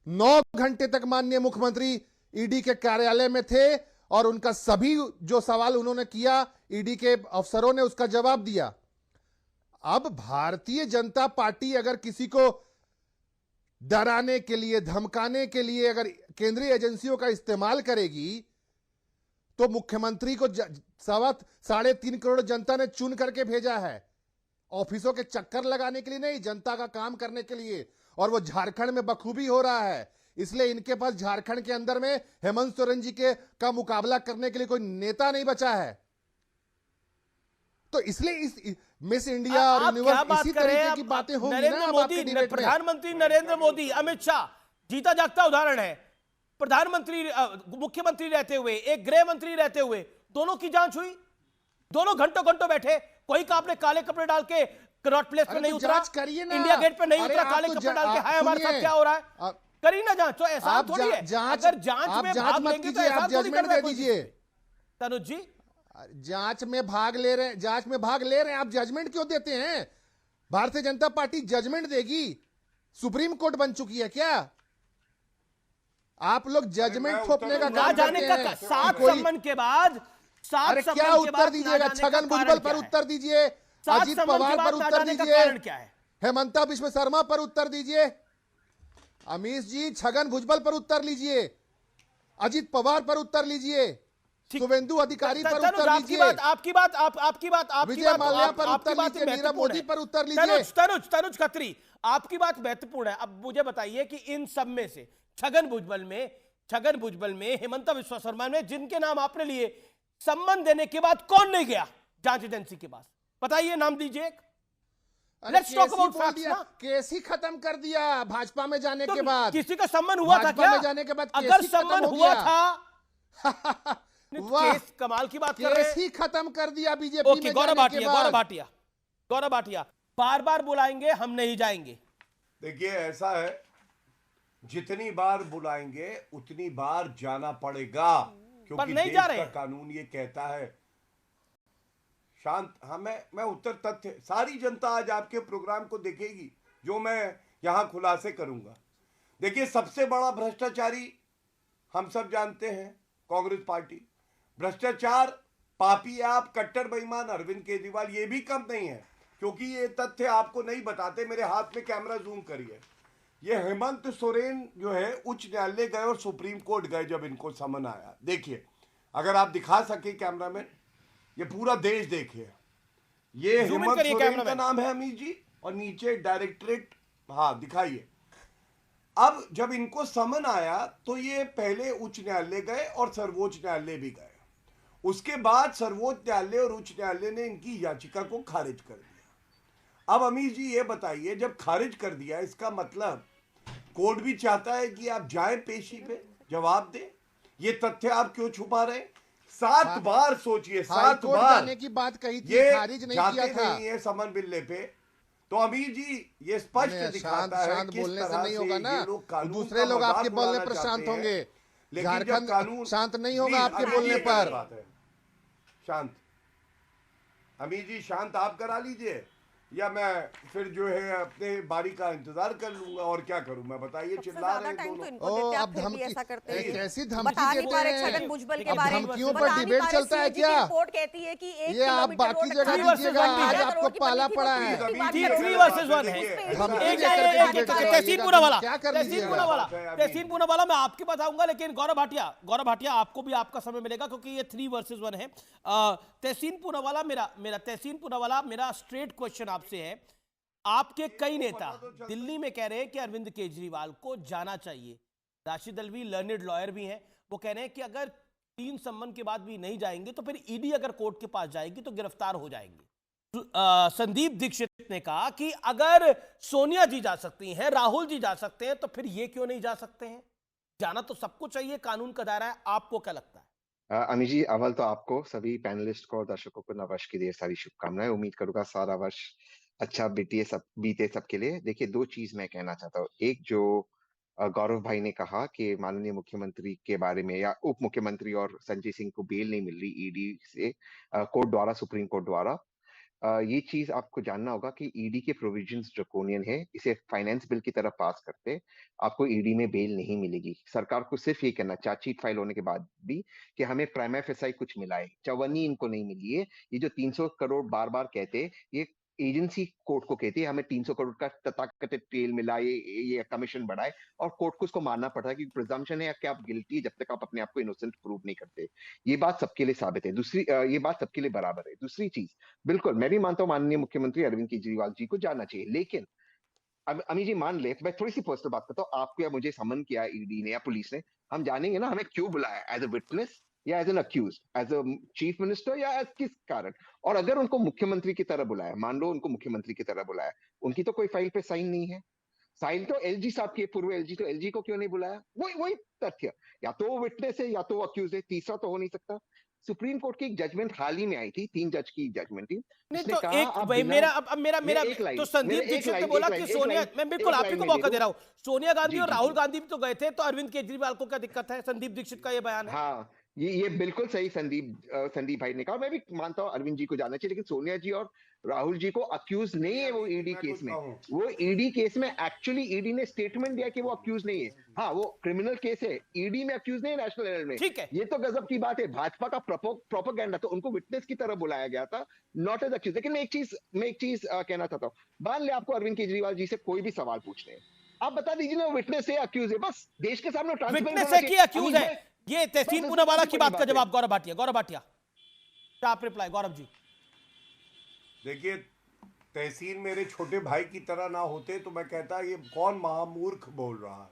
[SPEAKER 11] 9 घंटे तक माननीय मुख्यमंत्री ईडी के कार्यालय में थे और उनका सभी जो सवाल उन्होंने किया, ईडी के अफसरों ने उसका जवाब दिया। अब भारतीय जनता पार्टी अगर किसी को डराने के लिए, धमकाने के लिए अगर केंद्रीय एजेंसियों का इस्तेमाल करेगी, तो मुख्यमंत्री को 3.5 करोड़ जनता ने चुन करके भेजा है, ऑफिसों के चक्कर लगाने के लिए नहीं, जनता का काम करने के लिए। और वो झारखंड में बखूबी हो रहा है। इसलिए इनके पास झारखंड के अंदर में हेमंत सोरेन जी का मुकाबला करने के लिए कोई नेता नहीं बचा है। तो इसलिए इस मिस इंडिया और यूनिवर्स इसी तरीके की बातें होंगी ना
[SPEAKER 1] नरेंद्र
[SPEAKER 11] अब आपके
[SPEAKER 1] मोदी,
[SPEAKER 11] डिबेट में।
[SPEAKER 1] प्रधानमंत्री नरेंद्र मोदी, अमित शाह जीता जागता उदाहरण है। प्रधानमंत्री, मुख्यमंत्री रहते हुए, एक गृह मंत्री रहते हुए, दोनों की जांच हुई, दोनों घंटों घंटों बैठे। कोई का आपने काले कपड़े डाल के कनॉट प्लेस पे नहीं उतरा, इंडिया गेट पे नहीं उतरा, काले कपड़े डाल के हाय हमारे साथ क्या हो रहा है, करी ना जांच। तो ऐसा थोड़ी है, अगर जांच में भाग लेंगे तो ऐसा थोड़ी
[SPEAKER 11] जजमेंट दे दीजिए।
[SPEAKER 1] तनुज जी,
[SPEAKER 11] जांच में भाग ले रहे हैं, आप जजमेंट क्यों देते हैं? भारतीय जनता पार्टी जजमेंट देगी। सुप्रीम कोर्ट बन चुकी है क्या? आप लोग जजमेंट थोपने का काम
[SPEAKER 1] जाने
[SPEAKER 11] करते
[SPEAKER 1] का
[SPEAKER 11] हैं।
[SPEAKER 1] 7 सम्मन के बाद, 7
[SPEAKER 11] क्या उत्तर दीजिएगा? छगन भुजबल पर उत्तर दीजिए, अजित पवार पर उत्तर दीजिए, हेमंता बिश्व शर्मा पर उत्तर दीजिए। अमीश जी, छगन भुजबल पर उत्तर लीजिए, अजित पवार पर उत्तर लीजिए, शुभेंदु अधिकारी पर उत्तर लीजिए,
[SPEAKER 1] आपकी बात
[SPEAKER 11] विजय माल्या पर उत्तर लीजिए, नीरव मोदी पर उत्तर लीजिए।
[SPEAKER 1] तनुज खत्री, आपकी बात महत्वपूर्ण है। अब मुझे बताइए कि इन सब में से छगन भुजबल में, हेमंता बिश्व शर्मा में, जिनके नाम आपने लिए, सम्मान देने के बाद कौन नहीं गया जांच एजेंसी के पास? बताइए, नाम दीजिए। लेट्स टॉक अबाउट फैक्ट्स ना।
[SPEAKER 11] केस ही खत्म कर दिया भाजपा में जाने के बाद।
[SPEAKER 1] किसी का सम्मान हुआ था क्या?
[SPEAKER 11] में जाने के बाद
[SPEAKER 1] अगर सम्मान हुआ था
[SPEAKER 11] केस
[SPEAKER 1] कमाल की बात कर रहे हैं।
[SPEAKER 11] केस ही खत्म कर दिया बीजेपी में जाने के बाद।
[SPEAKER 1] गौरव भाटिया बार बार बुलाएंगे, हम नहीं जाएंगे।
[SPEAKER 9] देखिए, ऐसा है, जितनी बार बुलाएंगे उतनी बार जाना पड़ेगा, क्योंकि
[SPEAKER 1] नहीं
[SPEAKER 9] देश
[SPEAKER 1] जा रहे।
[SPEAKER 9] का कानून ये कहता है। शांत, हाँ, मैं उत्तर तथ्य, सारी जनता आज आपके प्रोग्राम को देखेगी जो मैं यहां खुलासे करूंगा। देखिए, सबसे बड़ा भ्रष्टाचारी हम सब जानते हैं कांग्रेस पार्टी। भ्रष्टाचार पापी आप, कट्टर बेईमान अरविंद केजरीवाल, ये भी कम नहीं है, क्योंकि ये तथ्य आपको नहीं बताते। मेरे हाथ में कैमरा जूम करिए। ये हेमंत सोरेन जो है उच्च न्यायालय गए और सुप्रीम कोर्ट गए जब इनको समन आया। देखिए, अगर आप दिखा सके कैमरा में, ये पूरा देश देखिए। ये हेमंत सोरेन का नाम है अमीश जी, और नीचे डायरेक्टरेट, हाँ दिखाइए। अब जब इनको समन आया तो ये पहले उच्च न्यायालय गए और सर्वोच्च न्यायालय भी गए। उसके बाद सर्वोच्च न्यायालय और उच्च न्यायालय ने इनकी याचिका को खारिज कर दिया। अब अमीश जी ये बताइए, जब खारिज कर दिया, इसका मतलब कोर्ट भी चाहता है कि आप जाएं पेशी पे, जवाब दें। ये तथ्य आप क्यों छुपा रहे? 7 बार सोचिए, 7 बार
[SPEAKER 11] जाने की बात कही थी, खारिज नहीं किया था।
[SPEAKER 9] नहीं है समन मिलने पे, तो अमीर जी ये स्पष्ट दिखाता है
[SPEAKER 11] शांत
[SPEAKER 9] किस
[SPEAKER 11] बोलने से
[SPEAKER 9] तरह
[SPEAKER 11] नहीं होगा ना,
[SPEAKER 9] ये लोग कानून
[SPEAKER 11] दूसरे
[SPEAKER 9] का
[SPEAKER 11] लोग
[SPEAKER 9] मजाक
[SPEAKER 11] आपके बोलने
[SPEAKER 9] उड़ाना
[SPEAKER 11] पर शांत
[SPEAKER 9] चाहते हैं।
[SPEAKER 11] होंगे।
[SPEAKER 9] लेकिन जब
[SPEAKER 11] झारखंड
[SPEAKER 9] कानून
[SPEAKER 11] शांत नहीं होगा आपके
[SPEAKER 9] अमीर
[SPEAKER 11] बोलने
[SPEAKER 9] जी,
[SPEAKER 11] पर।
[SPEAKER 9] बात है शांत। अमीर जी शांत आप करा लीजिए। या मैं फिर जो है अपने बारी का इंतजार कर लूंगा, और क्या करूं मैं, बताइए। चिल्ला रहे हैं दोनों।
[SPEAKER 11] ओ, अब धमकी
[SPEAKER 10] ऐसा करते हैं।
[SPEAKER 11] कैसी
[SPEAKER 10] बता
[SPEAKER 11] धमकी
[SPEAKER 10] नहीं
[SPEAKER 11] देते
[SPEAKER 10] पा रहे
[SPEAKER 11] हैं?
[SPEAKER 10] छगन भुजबल के
[SPEAKER 11] अब
[SPEAKER 10] बारे में।
[SPEAKER 11] धमकियों पर
[SPEAKER 10] बता नहीं
[SPEAKER 11] डिबेट
[SPEAKER 10] पा रहे
[SPEAKER 11] चलता है
[SPEAKER 10] CAG की
[SPEAKER 11] क्या?
[SPEAKER 10] रिपोर्ट कहती है कि 1
[SPEAKER 11] ये आप
[SPEAKER 10] किलोमीटर
[SPEAKER 11] बाकी
[SPEAKER 10] रोड
[SPEAKER 11] जगह
[SPEAKER 10] खराब है,
[SPEAKER 11] दीजिएगा,
[SPEAKER 10] बाकी
[SPEAKER 11] आज
[SPEAKER 10] जगह
[SPEAKER 11] आपको
[SPEAKER 10] रोड की
[SPEAKER 11] पाला
[SPEAKER 10] पट्टी
[SPEAKER 11] पड़ा
[SPEAKER 10] की
[SPEAKER 11] है।
[SPEAKER 10] पट्टी की
[SPEAKER 1] जी,
[SPEAKER 10] बात
[SPEAKER 1] 3
[SPEAKER 10] करो।
[SPEAKER 1] वर्सेस 1 है।
[SPEAKER 11] धमकी
[SPEAKER 1] एक
[SPEAKER 11] देकर के डिबेट
[SPEAKER 1] तहसीन
[SPEAKER 11] करवाइएगा,
[SPEAKER 1] पूनावाला,
[SPEAKER 11] क्या कर
[SPEAKER 1] तहसीन
[SPEAKER 11] लीजिएगा?
[SPEAKER 1] पूनावाला, तहसीन पूनावाला मैं आपके बताऊंगा, लेकिन गौरव भाटिया आपको भी आपका समय मिलेगा, क्योंकि ये 3 वर्सेस 1 है। तहसीन पूनावाला, मेरा स्ट्रेट क्वेश्चन आपसे है। आपके कई नेता दिल्ली में कह रहे हैं कि अरविंद केजरीवाल को जाना चाहिए। राशिद अल्वी लर्नेड लॉयर भी हैं, वो कह रहे हैं कि अगर 3 सम्मन के बाद भी नहीं जाएंगे तो फिर ईडी अगर कोर्ट के पास जाएगी तो गिरफ्तार हो जाएंगे। संदीप दीक्षित ने कहा कि अगर सोनिया जी जा सकती हैं, राहुल जी जा सकते हैं, तो फिर ये क्यों नहीं जा सकते हैं? जाना तो सबको चाहिए, कानून का दायरा है। आपको क्या लगता है?
[SPEAKER 12] अमी जी, अव्वल तो आपको, सभी पैनलिस्ट को और दर्शकों को नववर्ष की ढेर सारी शुभकामनाएं। उम्मीद करूंगा सारा वर्ष अच्छा बीते सबके लिए। देखिए, 2 चीज मैं कहना चाहता हूँ। एक, जो गौरव भाई ने कहा कि माननीय मुख्यमंत्री के बारे में या उप मुख्यमंत्री और संजय सिंह को बेल नहीं मिल रही ईडी से, कोर्ट द्वारा, सुप्रीम कोर्ट द्वारा। ये चीज आपको जानना होगा कि ईडी के प्रोविजंस ड्रकोनियन है। इसे फाइनेंस बिल की तरह पास करते आपको ईडी में बेल नहीं मिलेगी। सरकार को सिर्फ ये कहना, चार्जशीट फाइल होने के बाद भी, कि हमें प्राइमा फेसाई कुछ मिला है। चवन्नी इनको नहीं मिली है। ये जो 300 करोड़ बार बार कहते, ये एजेंसी कोर्ट को कहती है हमें 300 करोड़ का तथाकथित तेल मिला, ये कमीशन बढ़ाए, और कोर्ट को उसको मानना पड़ता है, क्योंकि प्रिजम्पशन है कि आप गिल्टी जब तक आप अपने आप को इनोसेंट प्रूव नहीं करते। ये बात सबके लिए साबित है। ये बात सबके लिए बराबर है। दूसरी चीज, बिल्कुल मैं भी मानता हूँ माननीय मुख्यमंत्री अरविंद केजरीवाल जी को जाना चाहिए, लेकिन अब अमी जी मान ले, मैं थोड़ी सी पर्सनल बात करता हूँ। आपको या मुझे समन किया ईडी ने या पुलिस ने, हम जानेंगे ना हमें क्यों बुलाया, एज अ विटनेस या as an accused, as a chief minister, या एज किस कारण। और अगर उनको मुख्यमंत्री की तरह बुलाया, मान लो उनको मुख्यमंत्री की तरह बुलाया, उनकी तो कोई फाइल पे साइन नहीं है। साइन तो एलजी साहब की, पूर्व एलजी, तो एलजी को क्यों नहीं बुलाया? वही तथ्य, या तो वो विटनेस है या तो वो अक्यूज है, तीसरा तो हो नहीं सकता। सुप्रीम कोर्ट की एक जजमेंट हाल ही में आई थी, 3 जज की जजमेंट थी।
[SPEAKER 1] नहीं
[SPEAKER 12] उसने
[SPEAKER 1] तो
[SPEAKER 12] कहा,
[SPEAKER 1] एक
[SPEAKER 12] आप
[SPEAKER 1] भाई
[SPEAKER 12] बिना-
[SPEAKER 1] मेरा अब मेरा
[SPEAKER 12] एक लाइन,
[SPEAKER 1] तो संदीप
[SPEAKER 12] मेरा एक
[SPEAKER 1] दीक्षित ने
[SPEAKER 12] लाइन,
[SPEAKER 1] बोला
[SPEAKER 12] एक
[SPEAKER 1] कि
[SPEAKER 12] लाइन,
[SPEAKER 1] सोनिया,
[SPEAKER 12] एक
[SPEAKER 1] मैं बिल्कुल
[SPEAKER 12] लाइन
[SPEAKER 1] आप ही को
[SPEAKER 12] में
[SPEAKER 1] मौका
[SPEAKER 12] दे
[SPEAKER 1] दे रहा हूं। सोनिया गांधी
[SPEAKER 12] जी,
[SPEAKER 1] और
[SPEAKER 12] जी,
[SPEAKER 1] राहुल
[SPEAKER 12] जी।
[SPEAKER 1] गांधी भी तो गए थे, तो अरविंद केजरीवाल को क्या दिक्कत है? संदीप दीक्षित का ये बयान है।
[SPEAKER 12] हाँ, ये बिल्कुल सही संदीप भाई ने कहा। मैं भी मानता हूँ अरविंद जी को जाना चाहिए, लेकिन सोनिया जी और राहुल जी को अक्यूज नहीं है वो ईडी केस में। वो ईडी केस में एक्चुअली ईडी ने स्टेटमेंट दिया कि वो अक्यूज नहीं है। हाँ, वो क्रिमिनल केस है, ईडी में अक्यूज नहीं है, नेशनल हेराल्ड में।
[SPEAKER 1] ठीक है।
[SPEAKER 12] ये तो गजब की बात है। भाजपा का प्रोपेगेंडा, तो उनको विटनेस की तरह बुलाया गया था, नॉट एज अक्यूज। लेकिन मैं एक चीज कहना चाहता हूँ। मान ले आपको अरविंद केजरीवाल जी से कोई भी सवाल पूछने हैं, आप बता दीजिए ना विटनेस है, अक्यूज है, बस देश के सामने ट्रांसपेरेंट
[SPEAKER 1] विटनेस
[SPEAKER 12] होना
[SPEAKER 1] है कि
[SPEAKER 12] चाहिए।
[SPEAKER 1] अक्यूज
[SPEAKER 12] अभी
[SPEAKER 1] है? ये तहसीन
[SPEAKER 12] बस
[SPEAKER 1] पूनावाला की बात का
[SPEAKER 12] बात है।
[SPEAKER 1] जवाब गौरव भाटिया क्या आप रिप्लाई? गौरव जी,
[SPEAKER 9] देखिए, तहसीन मेरे छोटे भाई की तरह ना होते तो मैं कहता ये कौन महामूर्ख बोल रहा है,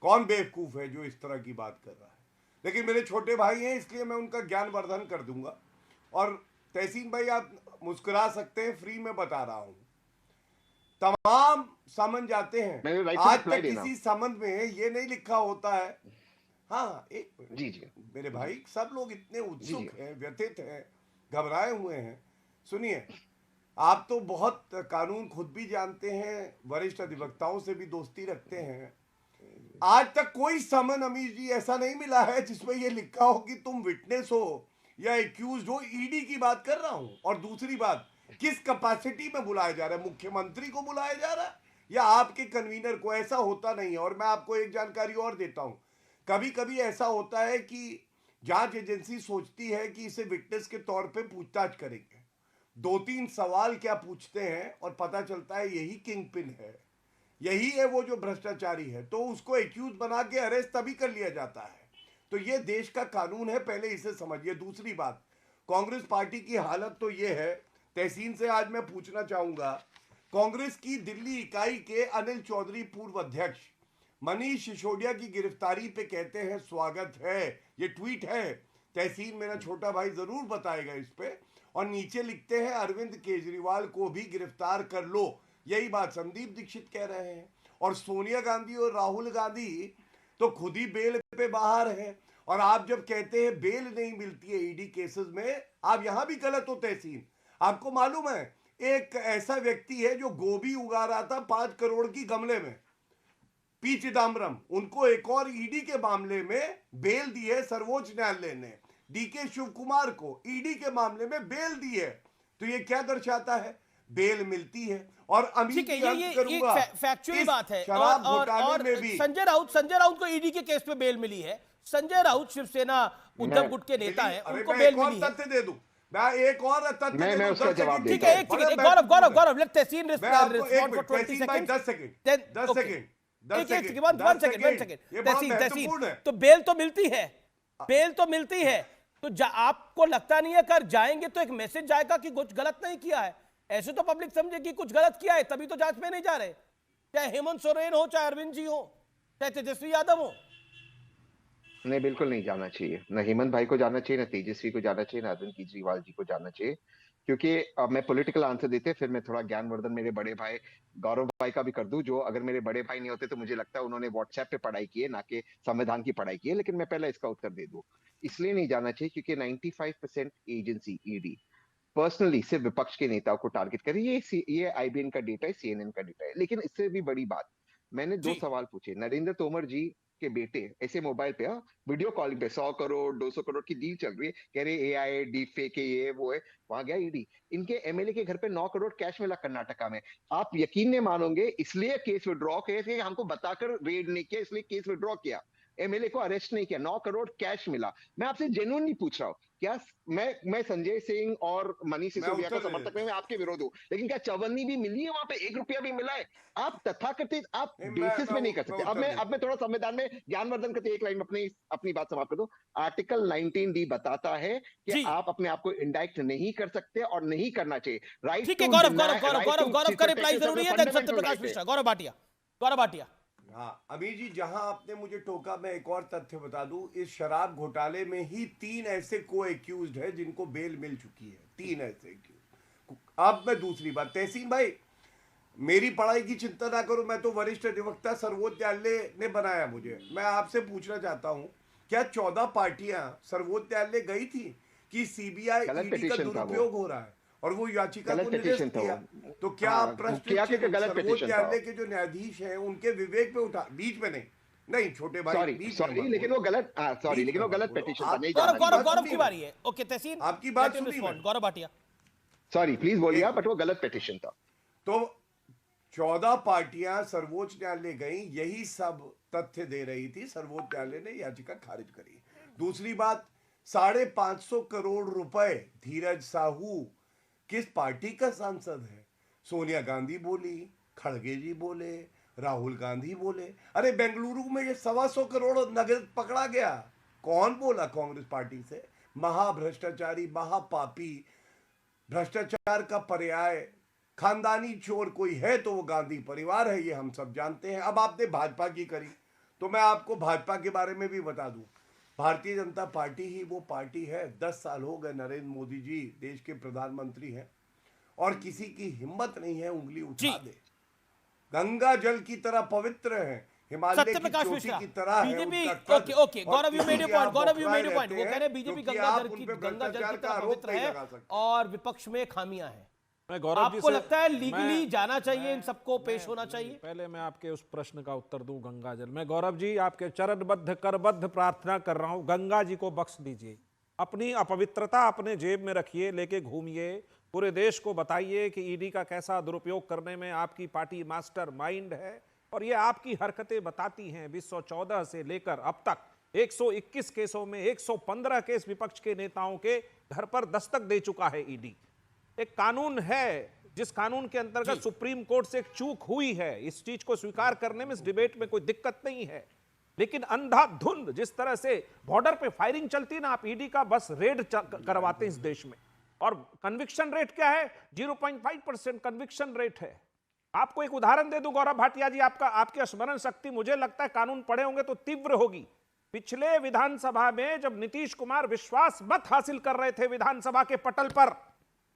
[SPEAKER 9] कौन बेवकूफ है जो इस तरह की बात कर रहा है। लेकिन मेरे छोटे भाई हैं, इसलिए मैं उनका ज्ञानवर्धन कर दूंगा। और तहसीन भाई, आप मुस्कुरा सकते हैं, फ्री में बता रहा हूं। तमाम समन जाते हैं, आज तक किसी समन में ये नहीं लिखा होता है। हाँ, एक मिनट
[SPEAKER 12] जी
[SPEAKER 9] मेरे भाई, सब लोग इतने उत्सुक हैं, व्यथित हैं, घबराए हुए हैं। सुनिए, आप तो बहुत कानून खुद भी जानते हैं, वरिष्ठ अधिवक्ताओं से भी दोस्ती रखते हैं। आज तक कोई समन अमीर जी ऐसा नहीं मिला है जिसमें ये लिखा हो कि तुम विटनेस हो या एक्यूज हो। ईडी की बात कर रहा हूं। और दूसरी बात, किस कैपेसिटी में बुलाया जा रहा है? मुख्यमंत्री को बुलाया जा रहा है या आपके कन्वीनर को? ऐसा होता नहीं है। और मैं आपको एक जानकारी और देता हूं, कभी कभी ऐसा होता है कि जांच एजेंसी सोचती है कि इसे विटनेस के तौर पे पूछताछ करेंगे, 2-3 सवाल क्या पूछते हैं, और पता चलता है यही किंग पिन है, यही है वो जो भ्रष्टाचारी है, तो उसको एक्यूज बना के अरेस्ट तभी कर लिया जाता है। तो ये देश का कानून है, पहले इसे समझिए। दूसरी बात, कांग्रेस पार्टी की हालत तो ये है। तहसीन से आज मैं पूछना चाहूंगा, कांग्रेस की दिल्ली इकाई के अनिल चौधरी, पूर्व अध्यक्ष, मनीष सिसोदिया की गिरफ्तारी पे कहते हैं स्वागत है। ये ट्वीट है, तहसीन मेरा छोटा भाई जरूर बताएगा इस पे। और नीचे लिखते हैं अरविंद केजरीवाल को भी गिरफ्तार कर लो। यही बात संदीप दीक्षित कह रहे हैं। और सोनिया गांधी और राहुल गांधी तो खुद ही बेल पे बाहर है। और आप जब कहते हैं बेल नहीं मिलती है ईडी केसेस में, आप यहां भी गलत हो तहसीन। आपको मालूम है, एक ऐसा व्यक्ति है जो गोभी उगा रहा था 5 करोड़ की गमले में, पी चिदम्बरम, उनको एक और ईडी के मामले में बेल दी है सर्वोच्च न्यायालय ने। डीके शिव कुमार को ईडी के मामले में बेल दी है। तो ये क्या दर्शाता है? बेल मिलती है। और अमित
[SPEAKER 1] ठीक है,
[SPEAKER 9] जी अर्ज
[SPEAKER 1] ये
[SPEAKER 9] करूंगा,
[SPEAKER 1] फैक्चुअली
[SPEAKER 9] इस
[SPEAKER 1] बात है।
[SPEAKER 9] शराब
[SPEAKER 1] और
[SPEAKER 9] घोटाले में भी
[SPEAKER 1] संजय राउत को ईडी के केस पे बेल मिली है। संजय राउत शिवसेना उद्धव गुट के नेता हैं,
[SPEAKER 9] अरे
[SPEAKER 1] उनको
[SPEAKER 9] मैं
[SPEAKER 1] बेल
[SPEAKER 9] एक और
[SPEAKER 1] मिली है।
[SPEAKER 9] तथ्य दे दूं, मैं एक और तथ्य दे दूं,
[SPEAKER 12] उसका
[SPEAKER 9] 10
[SPEAKER 12] जवाब
[SPEAKER 9] सेकंड
[SPEAKER 1] ठीक
[SPEAKER 12] देता
[SPEAKER 1] है, एक सेकंड, गौरव लेट तहसीन
[SPEAKER 9] मैं आपको एक
[SPEAKER 1] रिस्पॉन्ड फॉर
[SPEAKER 9] मिनट,
[SPEAKER 1] 20
[SPEAKER 9] तहसीन भाई,
[SPEAKER 1] second
[SPEAKER 9] 10 second,
[SPEAKER 1] Then,
[SPEAKER 9] 10
[SPEAKER 1] okay.
[SPEAKER 9] Second,
[SPEAKER 1] एक
[SPEAKER 9] 10
[SPEAKER 1] सेकंड, वन सेकंड,
[SPEAKER 9] ये बहुत
[SPEAKER 1] तहसीन
[SPEAKER 9] महत्वपूर्ण है।
[SPEAKER 1] तो बेल तो मिलती है, बेल तो मिलती है, तो आपको लगता नहीं है कर जाएंगे तो एक मैसेज जाएगा कि कुछ गलत नहीं किया है? ऐसे तो पब्लिक समझे कि कुछ गलत किया है, तभी तो जांच में नहीं जा रहे। चाहे हेमंत सोरेन हो, चाहे अरविंद जी हो, चाहे तेजस्वी यादव हो।
[SPEAKER 12] नहीं, बिल्कुल नहीं जाना चाहिए। न हेमंत भाई को जाना चाहिए, न तेजस्वी को जाना चाहिए, न अरविंद केजरीवाल जी को जाना चाहिए। क्योंकि अब मैं पॉलिटिकल आंसर देते फिर मैं थोड़ा ज्ञानवर्धन मेरे बड़े भाई गौरव भाई का भी कर दूं, जो अगर मेरे बड़े भाई नहीं होते तो मुझे लगता है उन्होंने व्हाट्सएप पे पढ़ाई की है, ना कि संविधान की पढ़ाई की है। लेकिन मैं पहले इसका उत्तर दे दूं। इसलिए नहीं जाना चाहिए क्योंकि 95% एजेंसी ईडी पर्सनली सिर्फ विपक्ष के नेताओं को टारगेट करे। ये आईबीएन का डेटा है, सीएनएन का डेटा है। लेकिन इससे भी बड़ी बात, मैंने 2 सवाल पूछे। नरेंद्र तोमर जी के बेटे ऐसे मोबाइल पे वीडियो कॉलिंग पे 100 करोड़ 200 करोड़ की डील चल रही है, कह रहे एआई डीप फेक है, ये वो है। वहां गया ईडी, इनके एमएलए के घर पे 9 करोड़ कैश मिला कर्नाटका में। आप यकीन नहीं मानोगे, इसलिए केस विड्रॉ किया, हमको बताकर रेड नहीं किया, इसलिए केस विड्रॉ किया। एमएलए को अरेस्ट नहीं किया, 9 करोड़ कैश मिला। मैं आपसे जेन्युइनली पूछ रहा हूँ, क्या मैं संजय सिंह और मनीष सिसोदिया का समर्थक मैं आपके विरोध हूँ, लेकिन क्या चवन्नी भी मिली है? वहां पे 1 रुपया भी मिला है? आप तथाकथित आप बेसिस में नहीं कर सकते। अब मैं थोड़ा संविधान में ज्ञानवर्धन करते एक लाइन अपनी बात समाप्त कर दो। आर्टिकल 19D बताता है कि आप अपने आप को इंडाइक्ट नहीं कर सकते और नहीं करना चाहिए। राइट,
[SPEAKER 1] ठीक है, गौरव का रिप्लाई जरूरी है। सत्यप्रकाश मिश्रा, गौरव भाटिया।
[SPEAKER 9] हाँ, अमीर जी, जहां आपने मुझे टोका, मैं एक और तथ्य बता दूं। इस शराब घोटाले में ही 3 ऐसे को एक्यूज्ड है जिनको बेल मिल चुकी है। 3 ऐसे एक्यूज। अब मैं दूसरी बात, तहसीन भाई, मेरी पढ़ाई की चिंता ना करो, मैं तो वरिष्ठ अधिवक्ता सर्वोच्च न्यायालय ने बनाया मुझे। मैं आपसे पूछना चाहता हूं, क्या 14 पार्टियां सर्वोच्च न्यायालय गई थी कि सीबीआई ईडी का दुरुपयोग हो रहा है और वो याचिका को निरस्त किया? तो क्या प्रश्न सर्वोच्च न्यायालय के जो न्यायाधीश हैं उनके विवेक पे उठा? बीच में नहीं छोटे भाई,
[SPEAKER 12] लेकिन वो गलत पिटीशन था।
[SPEAKER 1] गौरव की बारी है। ओके तहसीन,
[SPEAKER 9] आपकी बात सुनी
[SPEAKER 1] गौरव भाटिया।
[SPEAKER 12] सॉरी, प्लीज बोलिए, बट वो गलत पिटीशन था।
[SPEAKER 9] तो 14 पार्टियां सर्वोच्च न्यायालय गई, यही सब तथ्य दे रही थी। सर्वोच्च न्यायालय ने याचिका खारिज करी। दूसरी बात, 550 करोड़ रुपए धीरज साहू किस पार्टी का सांसद है? सोनिया गांधी बोली, खड़गे जी बोले, राहुल गांधी बोले। अरे बेंगलुरु में ये 125 करोड़ नगद पकड़ा गया, कौन बोला? कांग्रेस पार्टी से। महाभ्रष्टाचारी, महापापी, भ्रष्टाचार का पर्याय, खानदानी चोर कोई है तो वो गांधी परिवार है, ये हम सब जानते हैं। अब आपने भाजपा की करी तो मैं आपको भाजपा के बारे में भी बता दूं। भारतीय जनता पार्टी ही वो पार्टी है, 10 साल हो गए नरेंद्र मोदी जी देश के प्रधानमंत्री हैं और किसी की हिम्मत नहीं है उंगली उठा दे। गंगा जल की तरह पवित्र है, हिमालय की चोटी की तरह है उनका कद।
[SPEAKER 1] Okay, Gaurav you made your point. वो कह रहे बीजेपी गंगा जल की तरह पवित्र है और विपक्ष में खामियां हैं। आपको लगता है लीगली जाना चाहिए, इन सबको पेश होना चाहिए?
[SPEAKER 13] पहले मैं आपके उस प्रश्न का उत्तर दूं गंगा जल। मैं गौरव जी आपके चरणबद्ध करबद्ध प्रार्थना कर रहा हूं, गंगा जी को बख्श दीजिए। अपनी अपवित्रता अपने जेब में रखिए, लेके घूमिए, पूरे देश को बताइए कि ईडी का कैसा दुरुपयोग करने में आपकी पार्टी मास्टर माइंड है। और ये आपकी हरकतें बताती हैं 2014 से लेकर अब तक 121 केसों में 115 केस विपक्ष के नेताओं के घर पर दस्तक दे चुका है ईडी। एक कानून है जिस कानून के अंतर्गत सुप्रीम कोर्ट से एक चूक हुई है, इस चीज को स्वीकार करने में, इस डिबेट में कोई दिक्कत नहीं है। लेकिन अंधाधुंध जिस तरह से बॉर्डर पे फायरिंग चलती ना, आप ईडी का बस रेड करवाते हैं इस देश में। और कन्विक्शन रेट क्या है? 0.5% कन्विक्शन रेट है। आपको एक उदाहरण दे दूं गौरव भाटिया जी, आपकी स्मरण शक्ति मुझे लगता है कानून पढ़े होंगे तो तीव्र होगी। पिछले विधानसभा में जब नीतीश कुमार विश्वास मत हासिल कर रहे थे विधानसभा के पटल पर,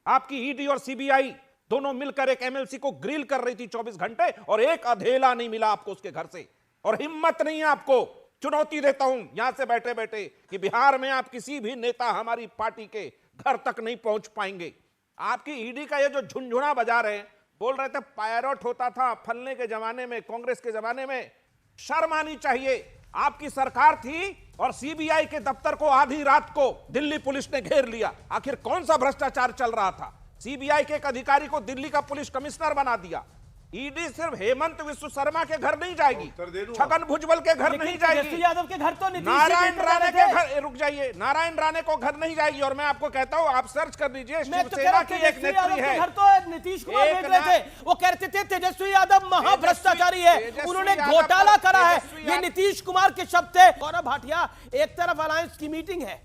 [SPEAKER 13] आपकी ईडी और सीबीआई दोनों मिलकर एक एमएलसी को ग्रिल कर रही थी 24 घंटे और एक अधेला नहीं मिला आपको उसके घर से। और हिम्मत नहीं है आपको। चुनौती देता हूं यहां से बैठे बैठे कि बिहार में आप किसी भी नेता हमारी पार्टी के घर तक नहीं पहुंच पाएंगे। आपकी ईडी का ये जो झुनझुना बजा रहे हैं, बोल रहे थे पायलट होता था फलने के जमाने में, कांग्रेस के जमाने में, शर्म आनी चाहिए। आपकी सरकार थी और सीबीआई के दफ्तर को आधी रात को दिल्ली पुलिस ने घेर लिया। आखिर कौन सा भ्रष्टाचार चल रहा था? सीबीआई के एक अधिकारी को दिल्ली का पुलिस कमिश्नर बना दिया। ईडी सिर्फ हेमंत विश्व शर्मा के घर नहीं जाएगी, छगन भुजबल के घर नहीं जाएगी,
[SPEAKER 1] तेजस्वी यादव के घर तो
[SPEAKER 13] नारायण राणे के घर, रुक जाइए, नारायण राणे को घर नहीं जाएगी। और मैं आपको कहता हूं, आप सर्च कर लीजिए, शिवसेना की एक नेत्री है,
[SPEAKER 1] घर तो नीतीश कुमार भेज रहे थे, वो कहते थे तेजस्वी यादव महाभ्रष्टाचारी है, उन्होंने घोटाला करा है, ये नीतीश कुमार के शब्द थे। गौरव भाटिया, एक तरफ अलायंस की मीटिंग है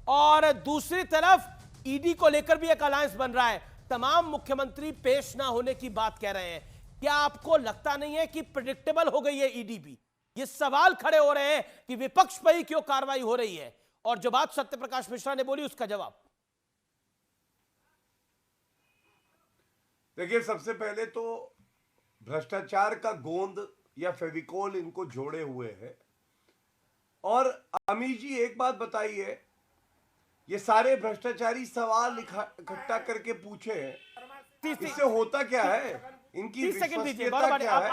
[SPEAKER 1] और दूसरी तरफ ईडी को लेकर भी एक अलायंस बन रहा है। तमाम मुख्यमंत्री पेश ना होने की बात कह रहे हैं। क्या आपको लगता नहीं है कि प्रेडिक्टेबल हो गई है ईडी भी? ये सवाल खड़े हो रहे हैं कि विपक्ष पर ही क्यों कार्रवाई हो रही है, और जो बात सत्यप्रकाश मिश्रा ने बोली उसका जवाब।
[SPEAKER 9] देखिए, सबसे पहले तो भ्रष्टाचार का गोंद या फेविकोल इनको जोड़े हुए है। और अमीश जी, एक बात बताइए, ये सारे भ्रष्टाचारी सवाल इकट्ठा करके पूछे हैं, इससे होता क्या है? इनकी विश्वसनीयता क्या है?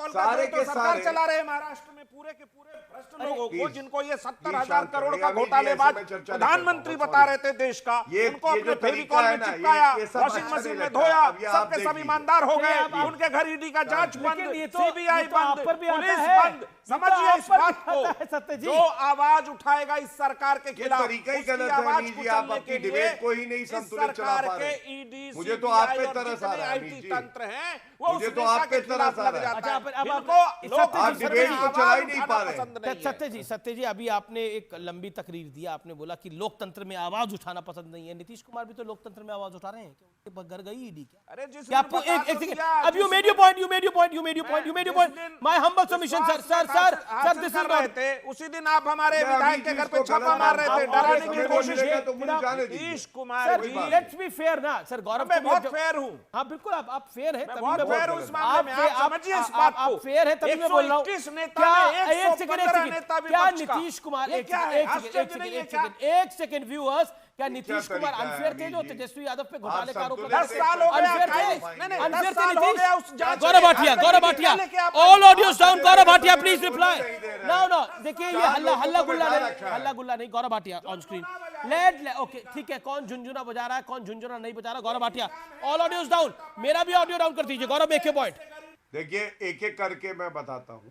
[SPEAKER 13] सारे के सरकार चला रहे हैं महाराष्ट्र में पूरे के पूरे भ्रष्ट लोगों को, जिनको ये 70,000 करोड़ का घोटालेबाज प्रधानमंत्री बता रहे थे देश का, उनको अपने फेविकॉल में चिपकाया, वॉशिंग मशीन में धोया, सबके सब ईमानदार हो गए, उनके घर ईडी का जांच बंद, सीबीआई बंद, पुलिस बंद। समझिए इस बात को, जो आवाज उठाएगा इस सरकार के खिलाफ,
[SPEAKER 9] तरीका ही गलत है। आप अपनी डिबेट को ही नहीं संतुलित चला पा रहे। मुझे तो आप पे तरस आ रहा है,
[SPEAKER 13] तंत्र है वो,
[SPEAKER 9] मुझे तो आप पे तरस आ रहा है।
[SPEAKER 1] सत्य जी, अभी आपने एक लंबी तकरीर दिया, आपने बोला कि लोकतंत्र में आवाज उठाना पसंद नहीं है। नीतीश कुमार भी तो लोकतंत्र में आवाज उठा रहे हैं, उनके घर गई ईडी क्या?
[SPEAKER 13] अरे जिस
[SPEAKER 1] आपको एक सेकंड, अब you made your point, my humble submission sir, this is not.
[SPEAKER 13] उसी दिन आप हमारे विधायक के घर पे छापा मार रहे थे, डराने की कोशिश की। Nitish Kumar ji,
[SPEAKER 1] let's be fair ना सर। गौरव,
[SPEAKER 13] मैं बहुत फेयर हूं।
[SPEAKER 1] हाँ बिल्कुल, आप फेयर है,
[SPEAKER 13] बहुत फेयर हूं इस मामले में, आप समझिए इस बात को।
[SPEAKER 1] फेयर है तभी मैं बोल रहा हूं। क्या नीतीश कुमार, एक सेकंड व्यूअर्स, क्या नीतीश कुमार अनफेयर थे जो तेजस्वी यादव पे घोटाले का आरोप लगा?
[SPEAKER 13] 10 साल हो गया,
[SPEAKER 1] अनफेयर थे Nitish. Gaurav Bhatia, all audios down. Gaurav Bhatia please reply. No, देखिए ये हल्ला गुल्ला नहीं। Gaurav Bhatia on screen, okay ठीक है, कौन झुंझुना बजा रहा है, कौन झुंझुना नहीं बजा रहा? गौरव भाटिया, ऑल ऑडियोज डाउन। मेरा भी ऑडियो डाउन कर दीजिए। गौरव, एक पॉइंट
[SPEAKER 9] देखिए, एक एक करके मैं बताता हूं।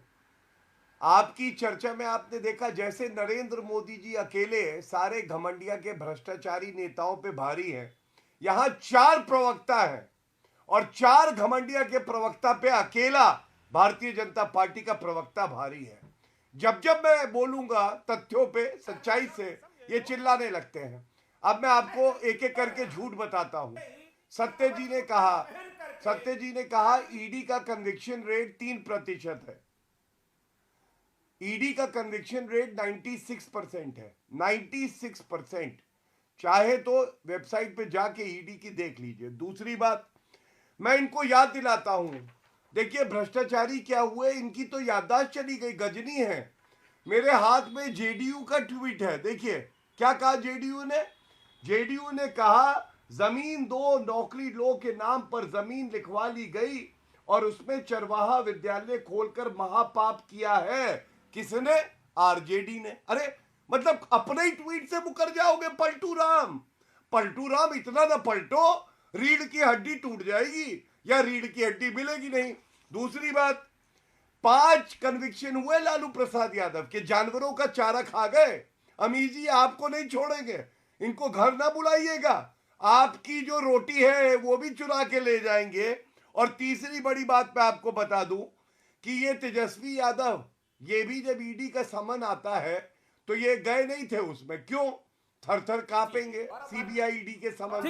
[SPEAKER 9] आपकी चर्चा में आपने देखा जैसे नरेंद्र मोदी जी अकेले सारे घमंडिया के भ्रष्टाचारी नेताओं पे भारी हैं, यहां 4 प्रवक्ता हैं और 4 घमंडिया के प्रवक्ता पे अकेला भारतीय जनता पार्टी का प्रवक्ता भारी है। जब जब मैं बोलूंगा तथ्यों पे, सच्चाई से, ये चिल्लाने लगते हैं। अब मैं आपको एक एक करके झूठ बताता हूं। सत्य जी ने कहा ईडी का कन्विक्शन रेट 3% है। ईडी का कन्विक्शन रेट 96% है। 96%। चाहे तो वेबसाइट पे जाके ईडी की देख लीजिए। दूसरी बात, मैं इनको याद दिलाता हूं, देखिए भ्रष्टाचारी क्या हुए, इनकी तो याददाश्त चली गई, गजनी है। मेरे हाथ में जेडीयू का ट्वीट है, देखिए क्या कहा जेडीयू ने कहा जमीन दो, नौकरी लो के नाम पर जमीन लिखवा ली गई और उसमें चरवाहा विद्यालय खोलकर महापाप किया है। किसने? आरजेडी ने। अरे मतलब अपने ही ट्वीट से मुकर जाओगे? पलटू राम इतना ना पलटो, रीढ़ की हड्डी टूट जाएगी या रीढ़ की हड्डी मिलेगी नहीं। दूसरी बात, 5 कन्विक्शन हुए लालू प्रसाद यादव के, जानवरों का चारा खा गए। अमीर जी, आपको नहीं छोड़ेंगे, इनको घर ना बुलाइएगा, आपकी जो रोटी है वो भी चुरा के ले जाएंगे। और तीसरी बड़ी बात मैं आपको बता दूं कि ये तेजस्वी यादव, ये भी जब ईडी का समन आता है तो ये गए नहीं थे उसमें। क्यों? थर कांपेंगे सीबीआई ईडी के समन से,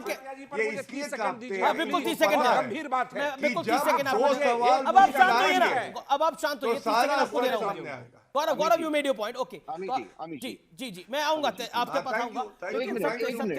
[SPEAKER 9] ये इसलिए कांपते हैं।
[SPEAKER 1] बिल्कुल 30 सेकंड
[SPEAKER 13] गंभीर बात है।
[SPEAKER 1] बिल्कुल 30 सेकंड अब आप शांत होइए ना, अब आप शांत होइए। 30 सेकंड आपको दे रहा हूं। Gaurav, you made your point, okay जी, मैं आऊंगा आपके पास आऊंगा।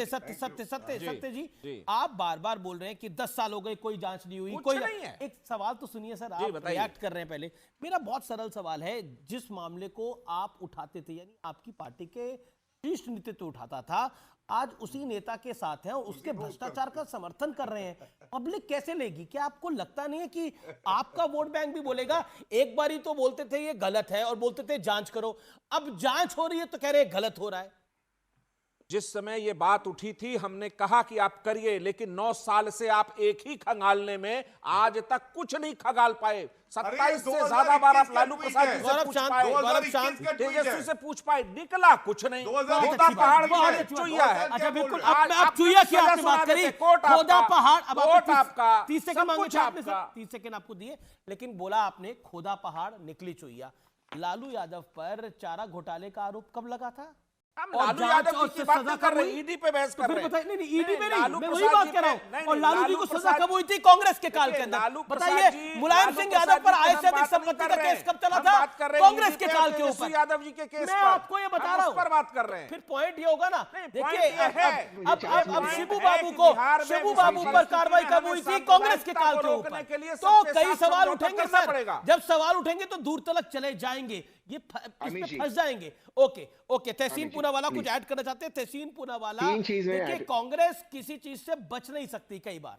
[SPEAKER 1] सत्य जी, आप बार बोल रहे हैं कि 10 साल हो गए, कोई जांच नहीं हुई, कोई नहीं है। एक सवाल तो सुनिए सर, आप रिएक्ट कर रहे हैं पहले। मेरा बहुत सरल सवाल है, जिस मामले को आप उठाते थे, यानी आपकी पार्टी के शीर्ष नेतृत्व उठाता था, आज उसी नेता के साथ हैं, उसके भ्रष्टाचार का समर्थन कर रहे हैं, पब्लिक कैसे लेगी? क्या आपको लगता नहीं है कि आपका वोट बैंक भी बोलेगा? एक बार ही तो बोलते थे ये गलत है और बोलते थे जांच करो, अब जांच हो रही है तो कह रहे हैं गलत हो रहा है।
[SPEAKER 13] जिस समय ये बात उठी थी हमने कहा कि आप करिए, लेकिन 9 साल से आप एक ही खंगालने में आज तक कुछ नहीं खंगाल पाए। 27 से ज्यादा बार आप लालू प्रसाद जी से पूछ पाए, तेजस्वी से पूछ पाए, निकला कुछ नहीं। खोदा पहाड़ में चुईया है।
[SPEAKER 1] अच्छा बिल्कुल, आप चुईया की आपने बात करी, खोदा पहाड़, अब
[SPEAKER 13] आपका
[SPEAKER 1] 30 सेकंड मांगे थे आपने, 30 सेकंड आपको दिए, लेकिन बोला आपने खोदा पहाड़ निकली चुईया। लालू यादव पर चारा घोटाले का आरोप कब लगा था?
[SPEAKER 13] लालू यादव की बात नहीं कर रहे, ईडी पे बहस कर रहे हैं।
[SPEAKER 1] नहीं ईडी पे नहीं, मैं वही बात कर रहा हूं। और लालू जी को सजा कब हुई थी? कांग्रेस के काल के अंदर। बताइए, मुलायम सिंह यादव पर आय से अधिक संपत्ति का केस कब चला था? कांग्रेस के काल के ऊपर।
[SPEAKER 13] यादव जी के केस
[SPEAKER 1] मैं आपको ये बता रहा हूं,
[SPEAKER 13] पर बात कर रहे हैं।
[SPEAKER 1] फिर पॉइंट ये होगा ना, देखिए अब शिबू बाबू पर कार्रवाई कब हुई थी? कांग्रेस के काल के ऊपर। तो कई सवाल उठेंगे सर, जब सवाल उठेंगे तो दूर तक चले जाएंगे, ये फंस जाएंगे। ओके तहसीन पूनावाला कुछ ऐड करना चाहते हैं? तहसीन पूनावाला, देखिए कांग्रेस किसी चीज से बच नहीं सकती, कई बार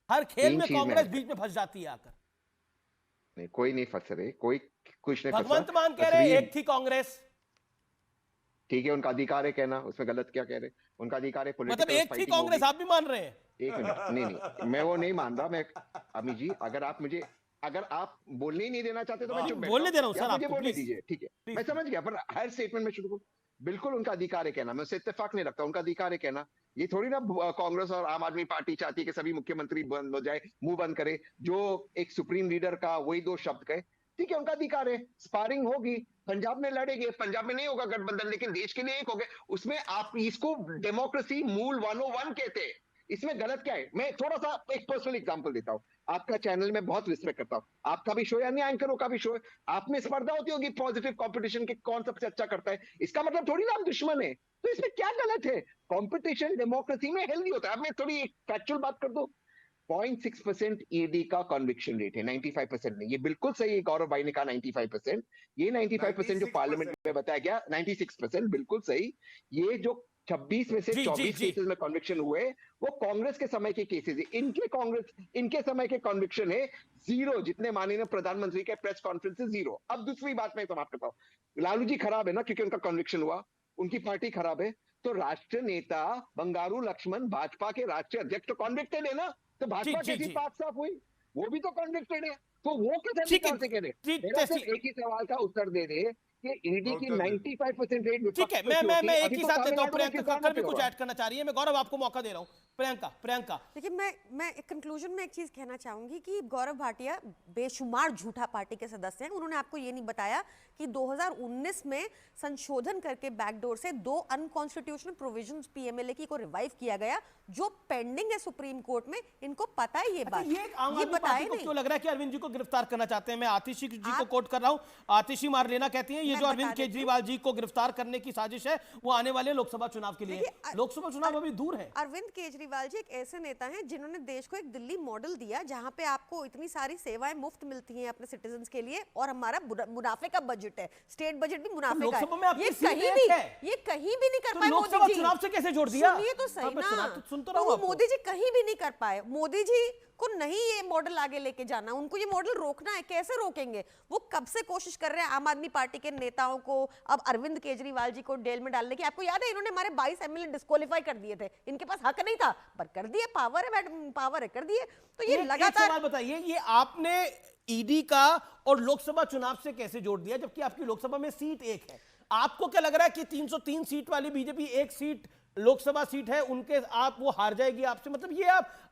[SPEAKER 1] हर खेल में कांग्रेस बीच में फंस जाती है आकर।
[SPEAKER 12] नहीं, कोई नहीं फंस रहे, कोई कुछ नहीं फंसा।
[SPEAKER 1] भगवंत मान कह रहे एक थी कांग्रेस,
[SPEAKER 12] ठीक है, उनका अधिकार है कहना, उसमें गलत क्या कह रहे? उनका अधिकार है,
[SPEAKER 1] मतलब एक थी कांग्रेस, आप भी मान रहे हैं?
[SPEAKER 12] एक मिनट, नहीं मैं वो नहीं मान रहा। मैं अमित जी, अगर आप बोलने ही नहीं देना चाहते तो मैं चुप
[SPEAKER 1] बोलने दे रहा हूं सर,
[SPEAKER 12] मुझे बोलने दीजिए, ठीक है, मैं समझ गया। पर हर स्टेटमेंट में शुरू करूं, बिल्कुल उनका अधिकार है कहना, मैं उससे इत्तेफाक नहीं रखता, उनका अधिकार है कहना। ये थोड़ी ना कांग्रेस और आम आदमी पार्टी चाहती है कि सभी मुख्यमंत्री बंद हो जाए, मुंह बंद करे, जो एक सुप्रीम लीडर का वही 2 शब्द कहे, ठीक है, उनका अधिकार है। स्पारिंग होगी, पंजाब में लड़ेंगे, पंजाब में नहीं होगा गठबंधन, लेकिन देश के लिए एक हो गए, उसमें आप इसको डेमोक्रेसी मूल 101 कहते हैं। इसमें गलत क्या है? मैं थोड़ा सा एक पर्सनल एग्जांपल देता हूं। आपका चैनल में बहुत रिस्पेक्ट करता हूं, आपका भी शो है, यानी एंकरों का भी शो है, आप में स्पर्धा होती होगी पॉजिटिव कंपटीशन के, कौन सबसे अच्छा करता है। इसका मतलब थोड़ी ना आप दुश्मन है, तो इसमें क्या गलत है? कंपटीशन डेमोक्रेसी में हेल्दी होता है। अब मैं थोड़ी एक फैक्चुअल बात कर दूं, 0.6% ईडी का कन्विक्शन रेट है, 95% नहीं। ये बिल्कुल सही है, गौरव भाई ने कहा 95%, ये 95% जो पार्लियामेंट में बताया गया 96%, बिल्कुल सही। ये जो 26 में से 24 केसेस में कन्विक्शन हुए वो कांग्रेस के समय के केसेस है। इनके समय के कन्विक्शन है 0, जितने माननीय प्रधानमंत्री के प्रेस कॉन्फ्रेंस से 0। अब दूसरी बात मैं समाप्त करता हूं, लालू जी खराब है ना, क्योंकि उनका कन्विक्शन हुआ, उनकी पार्टी खराब है, तो राष्ट्रीय नेता बंगारू लक्ष्मण भाजपा के राष्ट्रीय अध्यक्ष तो कॉन्विक्टेड है ना, तो भाजपा की जीत पाक साफ हुई, वो भी तो कॉन्विक्टेड है, तो वो किस अधिकार से कह रहे? मेरा सिर्फ एक ही सवाल का उत्तर दे दे कि ईडी की 95% रेट,
[SPEAKER 1] ठीक है, मैं एक ही साथ देता हूं। प्रियंका कक्कड़ भी कुछ ऐड करना चाह रही है, मैं गौरव आपको मौका दे रहा हूं। प्रियंका
[SPEAKER 10] देखिए, मैं कंक्लूजन में एक चीज कहना चाहूंगी कि गौरव भाटिया बेशुमार झूठा पार्टी के सदस्य हैं। उन्होंने आपको ये नहीं बताया कि 2019 में संशोधन करके बैकडोर से 2 अनकॉन्स्टिट्यूशनल प्रोविजंस पीएमएलए की को रिवाइव किया गया, जो पेंडिंग है सुप्रीम कोर्ट में। इनको पता है ये बात, ये बताया नहीं।
[SPEAKER 1] तो लग रहा है कि अरविंद जी को गिरफ्तार करना चाहते हैं। मैं आतिशी जी को कोट कर रहा हूं, आतिशी मार लेना कहती हैं, ये जो अरविंद केजरीवाल जी को गिरफ्तार करने की साजिश है वो आने वाले लोकसभा चुनाव के लिए। लोकसभा चुनाव अभी दूर है।
[SPEAKER 10] अरविंद केजरीवाल जी एक ऐसे नेता हैं जिन्होंने देश को एक दिल्ली मॉडल दिया, जहां पे आपको इतनी सारी सेवाएं मुफ्त मिलती हैं अपने सिटीजन्स के लिए, और हमारा मुनाफे का बजट है, स्टेट बजट भी मुनाफे का है। ये कहीं भी नहीं कर पाए
[SPEAKER 1] लोकसभा चुनाव से कैसे जोड़ दिया?
[SPEAKER 10] सुनिए तो सही ना, तो मोदी जी कहीं भी नहीं कर पाए। मोदी जी को नहीं ये मॉडल आगे लेके जाना, उनको ये मॉडल रोकना है। कैसे रोकेंगे? वो कब से कोशिश कर रहे हैं आम आदमी पार्टी के नेताओं को, अब अरविंद केजरीवाल जी को जेल में डालने की। आपको याद है इन्होंने हमारे 22 एमएलए डिस्क्वालीफाई कर दिए थे, इनके पास हक नहीं था पर कर दिए, पावर है मैडम, पावर है, कर दिए। तो ये लगातार
[SPEAKER 1] बताइए, ये आपने ईडी का और लोकसभा चुनाव से कैसे जोड़ दिया, जबकि आपकी लोकसभा में सीट 1 है? आपको क्या लग रहा है कि 303 सीट वाली बीजेपी 1 सीट लोकसभा सीट है उनके, आप वो हार जाएगी आपसे? मतलब ये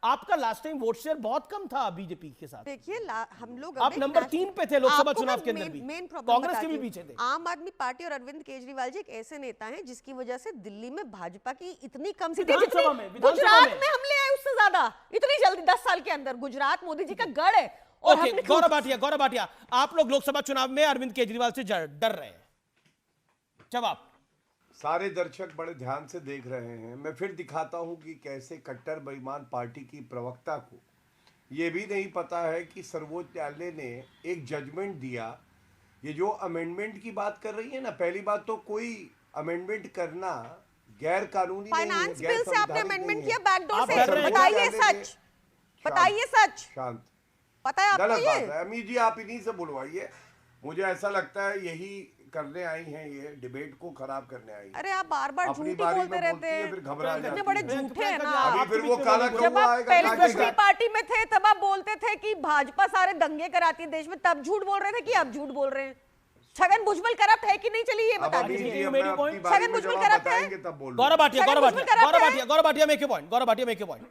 [SPEAKER 1] आपका लास्ट टाइम वोट शेयर बहुत कम था बीजेपी के साथ।
[SPEAKER 10] देखिए, हम लोग
[SPEAKER 1] आप नंबर 3 पे थे लोकसभा चुनाव के अंदर भी, कांग्रेस के भी पीछे थे।
[SPEAKER 10] आम आदमी पार्टी और अरविंद केजरीवाल जी एक ऐसे नेता हैं जिसकी वजह से दिल्ली में भाजपा की इतनी कम सीटें, गुजरात में हमले आए उससे ज्यादा, इतनी जल्दी 10 साल के अंदर। गुजरात मोदी जी का गढ़ है।
[SPEAKER 1] और गौरव भाटिया, आप लोग लोकसभा चुनाव में अरविंद केजरीवाल से डर रहे हैं? जवाब।
[SPEAKER 9] सारे दर्शक बड़े ध्यान से देख रहे हैं। मैं फिर दिखाता हूं कि कैसे कट्टर बेईमान पार्टी की प्रवक्ता को ये भी नहीं पता है कि सर्वोच्च न्यायालय ने एक जजमेंट दिया। ये जो अमेंडमेंट की बात कर रही है ना, पहली बात तो कोई अमेंडमेंट करना गैर कानूनी नहीं है।
[SPEAKER 10] फाइनेंस बिल से आपने अमेंडमेंट किया बैकडोर से, बताइए सच, बताइए सच।
[SPEAKER 9] शांत,
[SPEAKER 10] पता है आपको?
[SPEAKER 9] गलत बात है। अमीर जी आप इन्हीं से बुलवाइए, मुझे ऐसा लगता है यही करने आई हैं, ये डिबेट को खराब करने आई हैं।
[SPEAKER 10] अरे आप बार बार
[SPEAKER 9] अपनी
[SPEAKER 10] झूठी
[SPEAKER 9] बारी में
[SPEAKER 10] बोलते रहते
[SPEAKER 9] बोलती है, फिर घबरा
[SPEAKER 10] हैं,
[SPEAKER 9] जाती
[SPEAKER 10] इतने बड़े
[SPEAKER 9] है।
[SPEAKER 10] झूठे हैं ना
[SPEAKER 9] अभी
[SPEAKER 10] आप।
[SPEAKER 9] फिर वो काला
[SPEAKER 10] जब
[SPEAKER 9] कौवा
[SPEAKER 10] आप
[SPEAKER 9] आएगा,
[SPEAKER 10] पहले
[SPEAKER 9] काटेगा।
[SPEAKER 10] दूसरी पार्टी में थे तब आप बोलते थे कि भाजपा सारे दंगे कराती है देश में, तब झूठ बोल रहे थे कि अब झूठ बोल रहे हैं। छगन भुजबल करप्ट है कि नहीं, चलिए ये बता दीजिए। छगन भुजबल करप्ट है?
[SPEAKER 1] Gaurav Bhatia make your point, Gaurav Bhatia make your point.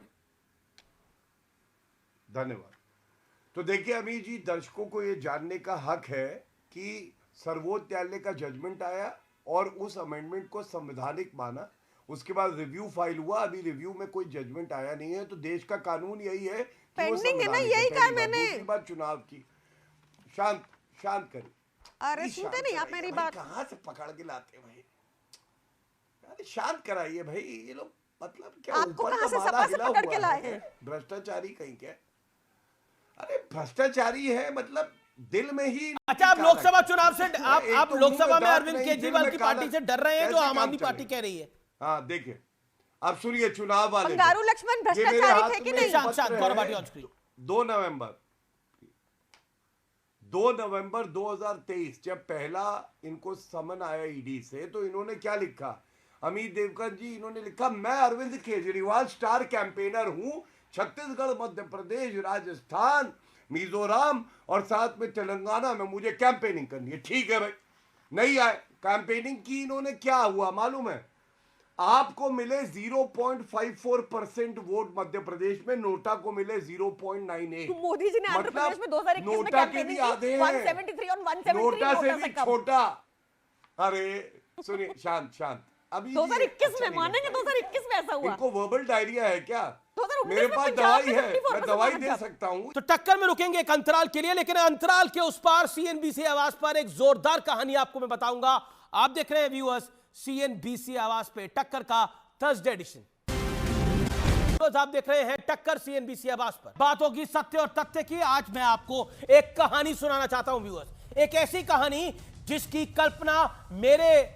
[SPEAKER 9] धन्यवाद। तो देखिए अमीर जी, दर्शकों को ये जानने का हक है कि सर्वोच्च न्यायालय का जजमेंट आया और उस अमेंडमेंट को संवैधानिक माना, उसके बाद रिव्यू फाइल हुआ, अभी रिव्यू में कोई जजमेंट आया नहीं है, तो देश का कानून यही है कि वो
[SPEAKER 10] पेंडिंग है ना,
[SPEAKER 9] संवैधानिक
[SPEAKER 10] यही कहा मैंने।
[SPEAKER 9] दूसरी बात चुनाव की। शांत करिए।
[SPEAKER 10] अरे सुनते नहीं आप मेरी बात।
[SPEAKER 9] कहाँ से पकड़ के लाते भाई, अरे शांत कराइए भाई, ये लोग मतलब क्या
[SPEAKER 10] आपको
[SPEAKER 9] ऊपर
[SPEAKER 10] कहाँ
[SPEAKER 9] का
[SPEAKER 10] से
[SPEAKER 9] माला
[SPEAKER 10] सपा से
[SPEAKER 9] हिला
[SPEAKER 10] पकड़
[SPEAKER 9] हुआ
[SPEAKER 10] के लाए
[SPEAKER 9] है?
[SPEAKER 10] हैं?
[SPEAKER 9] भ्रष्टाचारी कहीं क्या? अरे भ्रष्टाचारी है मतलब दिल में ही।
[SPEAKER 1] अच्छा, आप लोकसभा चुनाव से आप
[SPEAKER 9] तो
[SPEAKER 1] लोकसभा
[SPEAKER 9] मुंह
[SPEAKER 1] में
[SPEAKER 9] दांत
[SPEAKER 1] अरविंद
[SPEAKER 9] नहीं,
[SPEAKER 1] केजरीवाल
[SPEAKER 9] दिल
[SPEAKER 1] की
[SPEAKER 9] में
[SPEAKER 1] पार्टी
[SPEAKER 9] काला।
[SPEAKER 1] से डर रहे हैं जो
[SPEAKER 9] कैसे
[SPEAKER 1] आम
[SPEAKER 9] काम
[SPEAKER 1] आदमी पार्टी
[SPEAKER 9] चलेगा?
[SPEAKER 1] कह रही है।
[SPEAKER 9] हाँ देखिए, अब सुनिए चुनाव वाले
[SPEAKER 10] बंगारू लक्ष्मण भ्रष्टाचारी थे कि नहीं?
[SPEAKER 1] शांत, गौरव भाटिया ऑन स्क्रीन।
[SPEAKER 9] 2 नवंबर 2023 जब पहला इनको समन आया ईडी से, तो इन्होंने क्या लिखा? अमित देवगन जी इन्होंने लिखा, मैं अरविंद केजरीवाल स्टार कैंपेनर हूं, छत्तीसगढ़, मध्य प्रदेश, राजस्थान, मिजोरम और साथ में तेलंगाना में मुझे कैंपेनिंग करनी है। ठीक है भाई, नहीं आए, कैंपेनिंग की इन्होंने, क्या हुआ मालूम है? आपको मिले 0.54% वोट मध्य प्रदेश में, नोटा को मिले 0.98।
[SPEAKER 10] मोदी जी ने आंध्र प्रदेश में 2021 में
[SPEAKER 9] नोटा के
[SPEAKER 10] कैंपेनिंग
[SPEAKER 9] भी
[SPEAKER 10] की,
[SPEAKER 9] आधे हैं,
[SPEAKER 10] 173 और 173
[SPEAKER 9] नोटा से
[SPEAKER 10] नोटा
[SPEAKER 9] भी
[SPEAKER 10] कम।
[SPEAKER 9] छोटा। अरे सुनिए, शांत अभी
[SPEAKER 10] 2021 में मानेंगे 2021 में ऐसा हुआ?
[SPEAKER 9] इनको वर्बल डायरिया है क्या?
[SPEAKER 10] 2019
[SPEAKER 9] मेरे
[SPEAKER 10] में
[SPEAKER 9] पास
[SPEAKER 10] पंजाब
[SPEAKER 9] दवाई
[SPEAKER 10] में
[SPEAKER 9] है,
[SPEAKER 10] 54%
[SPEAKER 9] मैं दवाई दे
[SPEAKER 10] पंजाब।
[SPEAKER 9] सकता हूँ।
[SPEAKER 1] तो टक्कर में रुकेंगे एक अंतराल के लिए, लेकिन अंतराल के उस पार सीएनबीसी आवाज पर एक जोरदार कहानी आपको मैं बताऊंगा। आप देख रहे हैं व्यूअर्स, सीएनबीसी आवाज पे टक्कर का थर्सडे एडिशन। आप देख रहे हैं टक्कर सीएनबीसी आवाज पर। बात होगी सत्य और तथ्य की। आज मैं आपको एक कहानी सुनाना चाहता हूं व्यूअर्स, एक ऐसी कहानी जिसकी कल्पना मेरे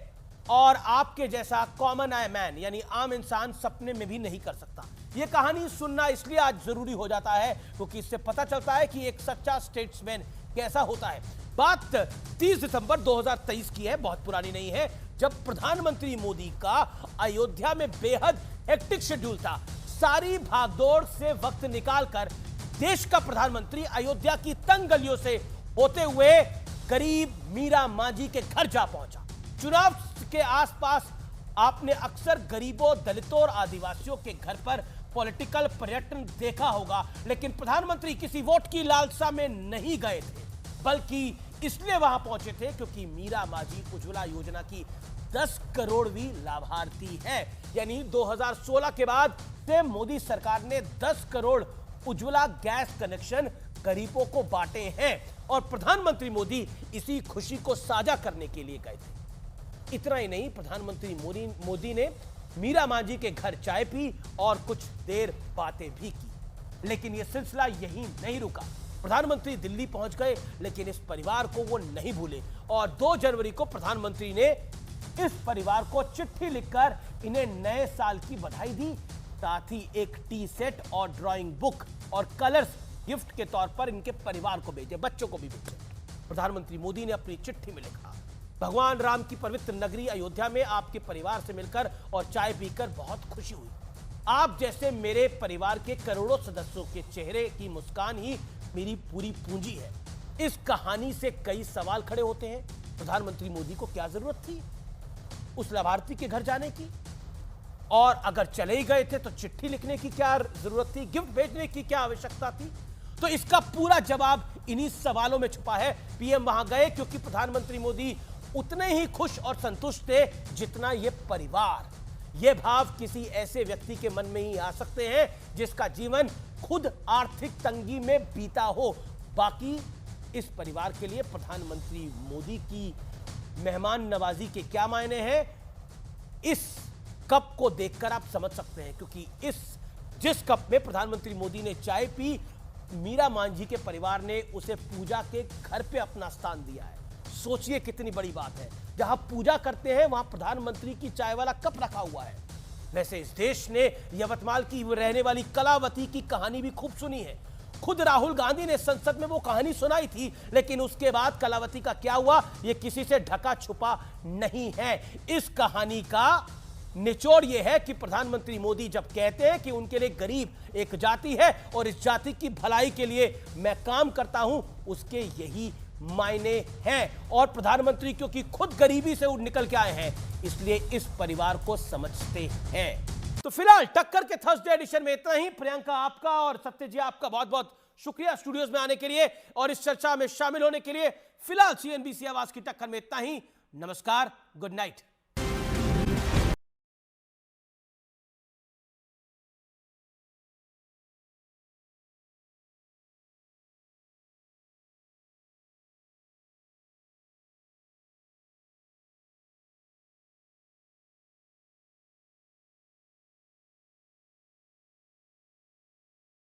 [SPEAKER 1] और आपके जैसा कॉमन आई मैन यानी आम इंसान सपने में भी नहीं कर सकता। यह कहानी सुनना इसलिए आज जरूरी हो जाता है क्योंकि इससे पता चलता है कि एक सच्चा स्टेट्समैन कैसा होता है। बात 30 दिसंबर 2023 की है, बहुत पुरानी नहीं है, जब प्रधानमंत्री मोदी का अयोध्या में बेहद हेक्टिक शेड्यूल था। सारी भागदौड़ से वक्त निकालकर देश का प्रधानमंत्री अयोध्या की तंग गलियों से होते हुए करीब मीरा मांझी के घर जा पहुंचा। चुनाव के आसपास आपने अक्सर गरीबों, दलितों और आदिवासियों के घर पर पॉलिटिकल पर्यटन देखा होगा, लेकिन प्रधानमंत्री किसी वोट की लालसा में नहीं गए थे, बल्कि इसलिए वहां पहुंचे थे क्योंकि मीरा मांझी उज्ज्वला योजना की 10 करोड़वीं लाभार्थी है। यानी 2016 के बाद से मोदी सरकार ने 10 करोड़ उज्ज्वला गैस कनेक्शन गरीबों को बांटे हैं और प्रधानमंत्री मोदी इसी खुशी को साझा करने के लिए गए थे। इतना ही नहीं, प्रधानमंत्री मोदी ने मीरा मांझी के घर चाय पी और कुछ देर बातें भी की। लेकिन यह सिलसिला यहीं नहीं रुका। प्रधानमंत्री दिल्ली पहुंच गए, लेकिन इस परिवार को वो नहीं भूले और 2 जनवरी को प्रधानमंत्री ने इस परिवार को चिट्ठी लिखकर इन्हें नए साल की बधाई दी। साथ ही एक टी सेट और ड्राइंग बुक और कलर्स गिफ्ट के तौर पर इनके परिवार को भेजे, बच्चों को भी भेजे। प्रधानमंत्री मोदी ने अपनी चिट्ठी में लिखा, भगवान राम की पवित्र नगरी अयोध्या में आपके परिवार से मिलकर और चाय पीकर बहुत खुशी हुई। आप जैसे मेरे परिवार के करोड़ों सदस्यों के चेहरे की मुस्कान ही मेरी पूरी पूंजी है। इस कहानी से कई सवाल खड़े होते हैं। प्रधानमंत्री मोदी को क्या जरूरत थी उस लाभार्थी के घर जाने की, और अगर चले ही गए थे तो चिट्ठी लिखने की क्या जरूरत थी, गिफ्ट भेजने की क्या आवश्यकता थी? तो इसका पूरा जवाब इन्हीं सवालों में छुपा है। पीएम वहां गए क्योंकि प्रधानमंत्री मोदी उतने ही खुश और संतुष्ट थे जितना ये परिवार। ये भाव किसी ऐसे व्यक्ति के मन में ही आ सकते हैं जिसका जीवन खुद आर्थिक तंगी में बीता हो। बाकी इस परिवार के लिए प्रधानमंत्री मोदी की मेहमान नवाजी के क्या मायने हैं, इस कप को देखकर आप समझ सकते हैं। क्योंकि जिस कप में प्रधानमंत्री मोदी ने चाय पी, मीरा मांझी के परिवार ने उसे पूजा के घर पे अपना स्थान दिया है। सोचिए कितनी बड़ी बात है, जहां पूजा करते हैं वहां प्रधानमंत्री की चाय वाला कप रखा हुआ है। वैसे इस देश ने यवतमाल की रहने वाली कलावती की कहानी भी खूब सुनी है। खुद राहुल गांधी ने संसद में वो कहानी सुनाई थी, लेकिन उसके बाद कलावती का क्या हुआ ये किसी से ढका छुपा नहीं है। इस कहानी का निचोड़ यह है कि प्रधानमंत्री मोदी जब कहते हैं कि उनके लिए गरीब एक जाति है और इस जाति की भलाई के लिए मैं काम करता हूं, उसके यही मायने हैं। और प्रधानमंत्री क्योंकि खुद गरीबी से निकल के आए हैं, इसलिए इस परिवार को समझते हैं। तो फिलहाल टक्कर के थर्सडे एडिशन में इतना ही। प्रियंका आपका और सत्य जी आपका बहुत बहुत शुक्रिया स्टूडियोज में आने के लिए और इस चर्चा में शामिल होने के लिए। फिलहाल CNBC आवाज की टक्कर में इतना ही। नमस्कार, गुड नाइट।